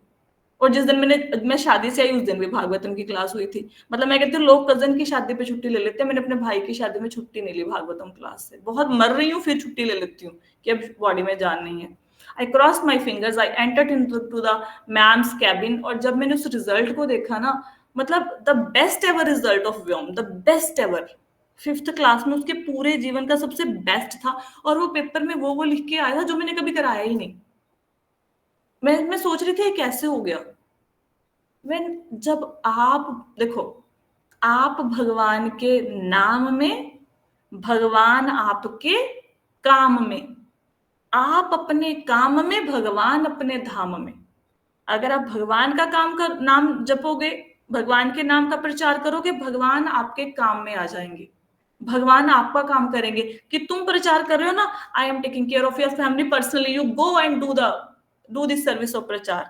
और जिस दिन मैं शादी से आई उस दिन भी भागवतम की क्लास हुई थी। मतलब मैं कहती हूँ, लोग कजन की शादी पे छुट्टी ले लेते हैं, मैंने अपने भाई की शादी में छुट्टी नहीं ली भागवतम क्लास से। बहुत मर रही हूँ फिर छुट्टी ले लेती हूँ कि अब बॉडी में जान नहीं है। I cross my fingers, I entered into the ma'am's cabin. और जब मैंने उस रिजल्ट को देखा ना, मतलब the best ever result of Vyom, the best ever, 5th class में उसके पूरे जीवन का सबसे बेस्ट था। और वो पेपर में वो लिख के आया था जो मैंने कभी कराया ही नहीं। मैं सोच रही थी ये कैसे हो गया। मैं, जब आप देखो, आप भगवान के नाम में, भगवान आपके काम में, आप अपने काम में, भगवान अपने धाम में। अगर आप भगवान का काम का नाम जपोगे, भगवान के नाम का प्रचार करोगे, भगवान आपके काम में आ जाएंगे। भगवान आपका काम करेंगे कि तुम प्रचार कर रहे हो ना, I am taking care of your family personally, you go and do this service of प्रचार।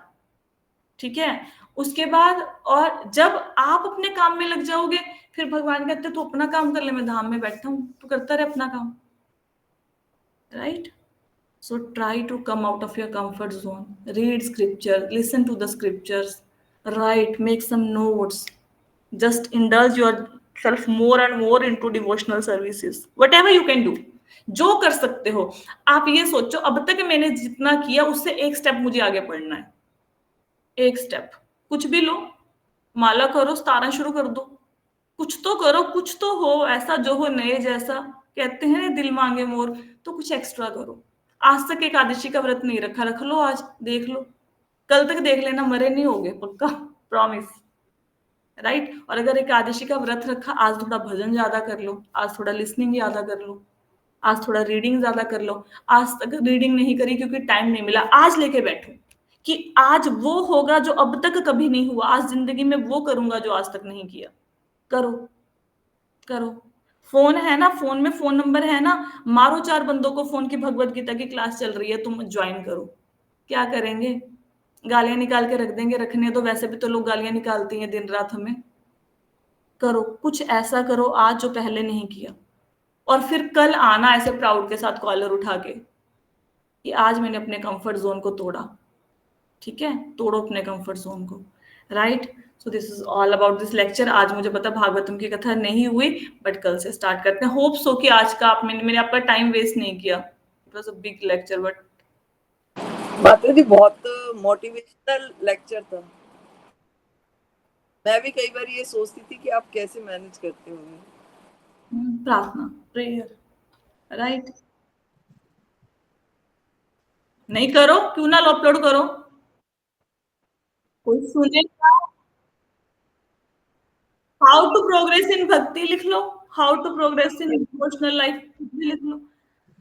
ठीक है। उसके बाद, और जब आप अपने काम में लग जाओगे, फिर भगवान कहते तू अपना काम कर ले, मैं धाम में बैठा हूं, तू करता रहे अपना काम। Right. So try to come out of your comfort zone. Read scripture, listen to the scriptures, write, make some notes. Just indulge yourself more and more into devotional services. Whatever you can do. जो कर सकते हो। आप ये सोचो, अब तक मैंने जितना किया उससे एक स्टेप मुझे आगे बढ़ना है। एक स्टेप, कुछ भी लो, माला करो, तारा शुरू कर दो, कुछ तो करो, कुछ तो हो ऐसा जो हो नए जैसा। कहते हैं दिल मांगे मोर, तो कुछ एक्स्ट्रा करो। आज तक एकादशी का व्रत नहीं रखा, रख लो, आज देख लो, कल तक देख लेना, मरे नहीं होगे पक्का, प्रॉमिस। राइट। और अगर एकादशी का व्रत रखा, आज थोड़ा भजन ज्यादा कर लो, आज थोड़ा लिसनिंग ज्यादा कर लो, आज थोड़ा रीडिंग ज्यादा कर लो। आज तक रीडिंग नहीं करी क्योंकि टाइम नहीं मिला, आज लेके बैठो कि आज वो होगा जो अब तक कभी नहीं हुआ। आज जिंदगी में वो करूंगा जो आज तक नहीं किया। करो, करो। फोन है ना, फोन में फोन नंबर है ना, मारो 4 बंदों को फोन की, भगवत गीता की क्लास चल रही है, तुम ज्वाइन करो। क्या करेंगे? गालियां निकाल के रख देंगे, रखने तो वैसे भी तो लोग गालियां निकालती हैं दिन रात हमें। करो, कुछ ऐसा करो आज जो पहले नहीं किया। और फिर कल आना ऐसे प्राउड के साथ कॉलर उठा के कि आज मैंने अपने कंफर्ट जोन को तोड़ा। ठीक है, तोड़ो अपने कंफर्ट जोन को। Right. So this is all about this lecture. आज मुझे पता भागवतम की कथा नहीं हुई, बट कल से स्टार्ट करते हैं। होप सो कि आज का मैंने आपका टाइम वेस्ट नहीं किया। It was a big lecture, but माता जी बहुत मोटिवेशनल लेक्चर था। मैं भी कई बार ये सोचती थी कि आप कैसे मैनेज करते होंगे। प्रार्थना, प्रेयर। राइट। नहीं करो, क्यों ना अपलोड करो, कोई सुनेगा। How to progress in bhakti लिख लो, how to progress in emotional life भी लिख लो।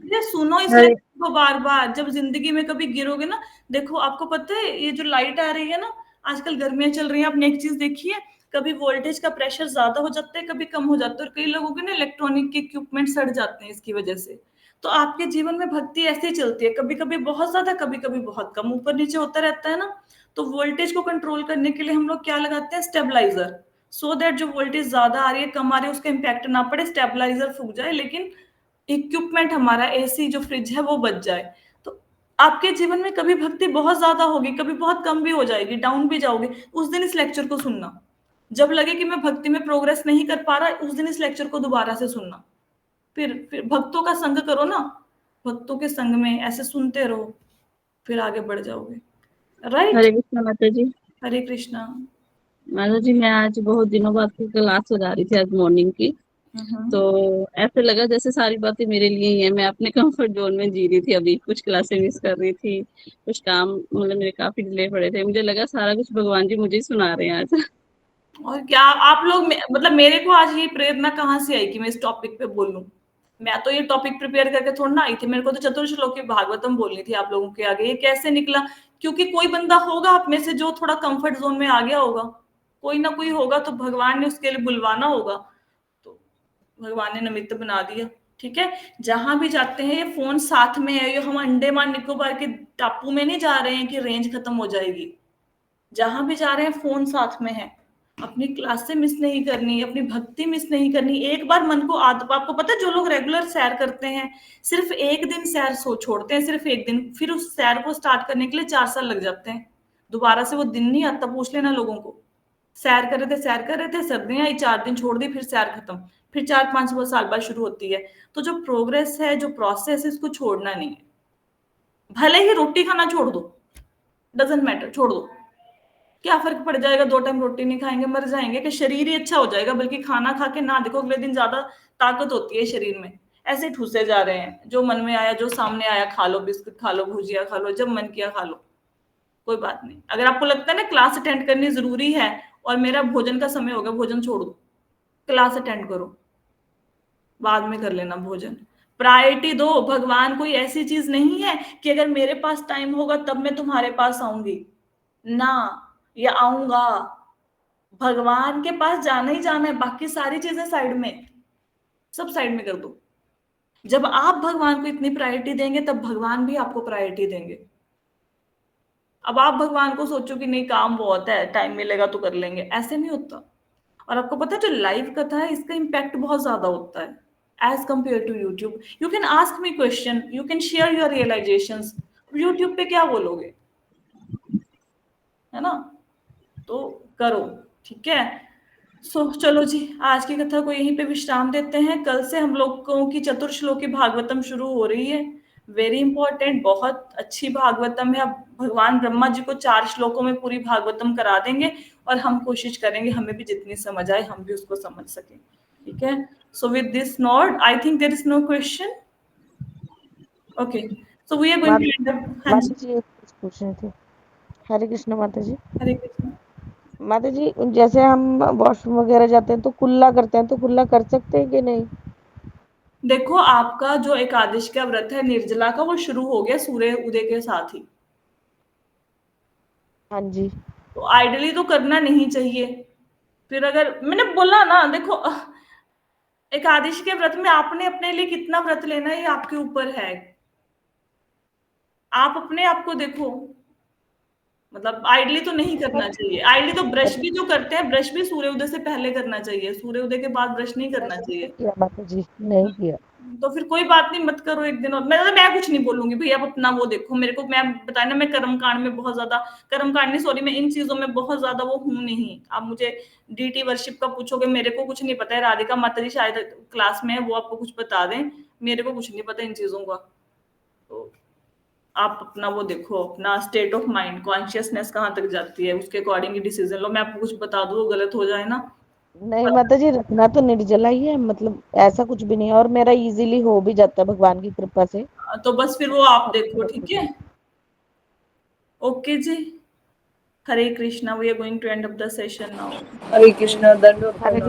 ये सुनो इसलिए को बार बार, जब जिंदगी में कभी गिरोगे ना, देखो आपको पता है ये जो लाइट आ रही है ना, आजकल गर्मियां चल रही हैं, आपने एक चीज देखी है, कभी वोल्टेज का प्रेशर ज्यादा हो जाता है, कभी कम हो जाता है, और कई लोगों के ना इलेक्ट्रॉनिक के इक्विपमेंट सड़ जाते हैं इसकी वजह से। तो आपके जीवन में भक्ति ऐसे ही चलती है, कभी कभी बहुत ज्यादा, कभी कभी बहुत कम, ऊपर नीचे होता रहता है ना। तो वोल्टेज को कंट्रोल करने के लिए हम लोग क्या लगाते हैं, स्टेबलाइजर, सो दैट जो वोल्टेज ज्यादा आ रही है कम आ रही है उसका इम्पैक्ट ना पड़े, स्टेबलाइजर फूक जाए, लेकिन इक्विपमेंट हमारा एसी जो फ्रिज है वो बच जाए। तो आपके जीवन में कभी भक्ति बहुत ज्यादा होगी, कभी बहुत कम भी हो जाएगी, डाउन भी जाओगे, उस दिन इस लेक्चर को सुनना। जब लगे कि मैं भक्ति में प्रोग्रेस नहीं कर पा रहा, उस दिन इस लेक्चर को दोबारा से सुनना। फिर भक्तों का संग करो ना, भक्तों के संग में ऐसे सुनते रहो, फिर आगे बढ़ जाओगे। राइट। हरे कृष्णा माता जी। हरे कृष्णा। माता जी मैं आज बहुत दिनों बाद की क्लास लगा रही थी आज मॉर्निंग की, तो ऐसे लगा जैसे सारी बातें मेरे लिए ही है। मैं अपने कंफर्ट जोन में जी रही थी, अभी कुछ क्लासें मिस कर रही थी, कुछ काम मतलब मेरे काफी डिले पड़े थे, मुझे लगा सारा कुछ भगवान जी मुझे ही सुना रहे हैं आज। और क्या आप लोग मतलब मेरे को आज ये प्रेरणा कहाँ से आई कि मैं इस टॉपिक पे बोलूं? मैं तो ये टॉपिक प्रिपेयर करके थोड़ा ना आई थी, मेरे को तो चतुर्श्लोकी भागवतम बोलनी थी आप लोगों के आगे। ये कैसे निकला? क्योंकि कोई बंदा होगा आप में से जो थोड़ा कंफर्ट जोन में आ गया होगा, कोई ना कोई होगा, तो भगवान ने उसके लिए बुलवाना होगा, तो भगवान ने निमित्त बना दिया। ठीक है, जहां भी जाते हैं ये फोन साथ में है, ये हम अंडमान निकोबार के टापू में नहीं जा रहे हैं कि रेंज खत्म हो जाएगी। जहां भी जा रहे हैं फोन साथ में है। अपनी क्लासें मिस नहीं करनी, अपनी भक्ति मिस नहीं करनी। एक बार मन को आपको पता है जो लोग रेगुलर सैर करते हैं, सिर्फ एक दिन सैर छोड़ते हैं, सिर्फ एक दिन, फिर उस सैर को स्टार्ट करने के लिए 4 साल लग जाते हैं। दोबारा से वो दिन नहीं आता, पूछ लेना लोगों को। सैर कर रहे थे, सर्दियां आई, 4 दिन छोड़ दी, फिर सैर खत्म, फिर 4-5 साल बाद शुरू होती है। तो जो प्रोग्रेस है, जो प्रोसेस है, इसको छोड़ना नहीं है। भले ही रोटी खाना छोड़ दो, डजेंट मैटर, छोड़ दो, क्या फर्क पड़ जाएगा? 2 टाइम रोटी नहीं खाएंगे मर जाएंगे? कि शरीर ही अच्छा हो जाएगा? बल्कि खाना खा के ना देखो, अगले दिन ज्यादा ताकत होती है शरीर में। ऐसे ठूसे जा रहे हैं, जो मन में आया, जो सामने आया खा लो, बिस्कुट खा लो, भुजिया खा लो, जब मन किया खा लो, कोई बात नहीं। अगर आपको लगता है ना क्लास अटेंड करनी जरूरी है और मेरा भोजन का समय हो गया, भोजन छोड़ दो, क्लास अटेंड करो, बाद में कर लेना भोजन। प्रायोरिटी दो। भगवान कोई ऐसी चीज नहीं है कि अगर मेरे पास टाइम होगा तब मैं तुम्हारे पास आऊंगी ना, या आऊंगा। भगवान के पास जाना ही जाना है, बाकी सारी चीजें साइड में, सब साइड में कर दो। जब आप भगवान को इतनी प्रायोरिटी देंगे तब भगवान भी आपको प्रायोरिटी देंगे। अब आप भगवान को सोचो कि नहीं काम बहुत है, टाइम मिलेगा तो कर लेंगे, ऐसे नहीं होता। और आपको पता है जो लाइव कथा है इसका इम्पैक्ट बहुत ज्यादा होता है as compare to YouTube. You can ask me question, you can share your realisations, YouTube पे क्या बोलोगे, है ना? तो करो, ठीक है। चलो जी, आज की कथा को यहीं पे विश्राम देते हैं। कल से हम लोगों की चतुर्श्लोकी भागवतम शुरू हो रही है। वेरी इंपॉर्टेंट, बहुत अच्छी भागवतम है। अब भगवान ब्रह्मा जी को 4 श्लोकों में पूरी भागवतम करा देंगे और हम कोशिश करेंगे हमें भी जितनी समझ आए हम भी उसको समझ सकें। ठीक है, so with this note I think there is no question. Okay, so we are going to end up. हाँ जी, जी एक कुछ पूछ रहे थे। हरे कृष्ण माता जी। हरे कृष्ण। माता जी जैसे हम वॉशरूम वगैरह जाते हैं तो कुल्ला करते हैं, तो कुल्ला कर सकते हैं कि नहीं? देखो, आपका जो एकादश का व्रत है निर्जला का, वो शुरू हो गया सूर्य उदय के साथ ही। हाँ जी। तो आइडियली तो करना नहीं चाहिए। फिर अगर मैंने बोला ना, देखो एकादशी के व्रत में आपने अपने लिए कितना व्रत लेना है ये आपके ऊपर है। आप अपने आप को देखो, मतलब आइडली तो नहीं करना चाहिए। आइडली तो ब्रश भी जो करते हैं, ब्रश भी सूर्य उदय से पहले करना चाहिए, सूर्य उदय के बाद ब्रश नहीं करना चाहिए। किया माता जी, नहीं किया। तो फिर कोई बात नहीं, मत करो एक दिन। और मैं कुछ नहीं बोलूंगी भाई, आप अपना वो देखो। मेरे को, मैं बताया ना, मैं कर्मकांड में बहुत ज्यादा, कर्मकांड नहीं सॉरी, मैं इन चीजों में बहुत ज्यादा वो हूं नहीं। आप मुझे डीटी वर्शिप का पूछोगे, मेरे को कुछ नहीं पता है। राधिका माता जी शायद क्लास में है, वो आपको कुछ बता दें, मेरे को कुछ नहीं पता इन चीजों का। तो आप अपना वो देखो, अपना स्टेट ऑफ माइंड, कॉन्शियसनेस कहाँ तक जाती है, उसके अकॉर्डिंग ही डिसीजन लो। मैं आपको कुछ बता दूं, गलत हो जाए ना। नहीं माता जी, रखना तो निर्जला ही है, मतलब ऐसा कुछ भी नहीं है, और मेरा इजीली हो भी जाता है भगवान की कृपा से। तो बस फिर वो आप देखो, ठीक है। ओके जी, Hare Krishna. We are going to end up the session now. Hare Krishna, दंडवत प्रणाम।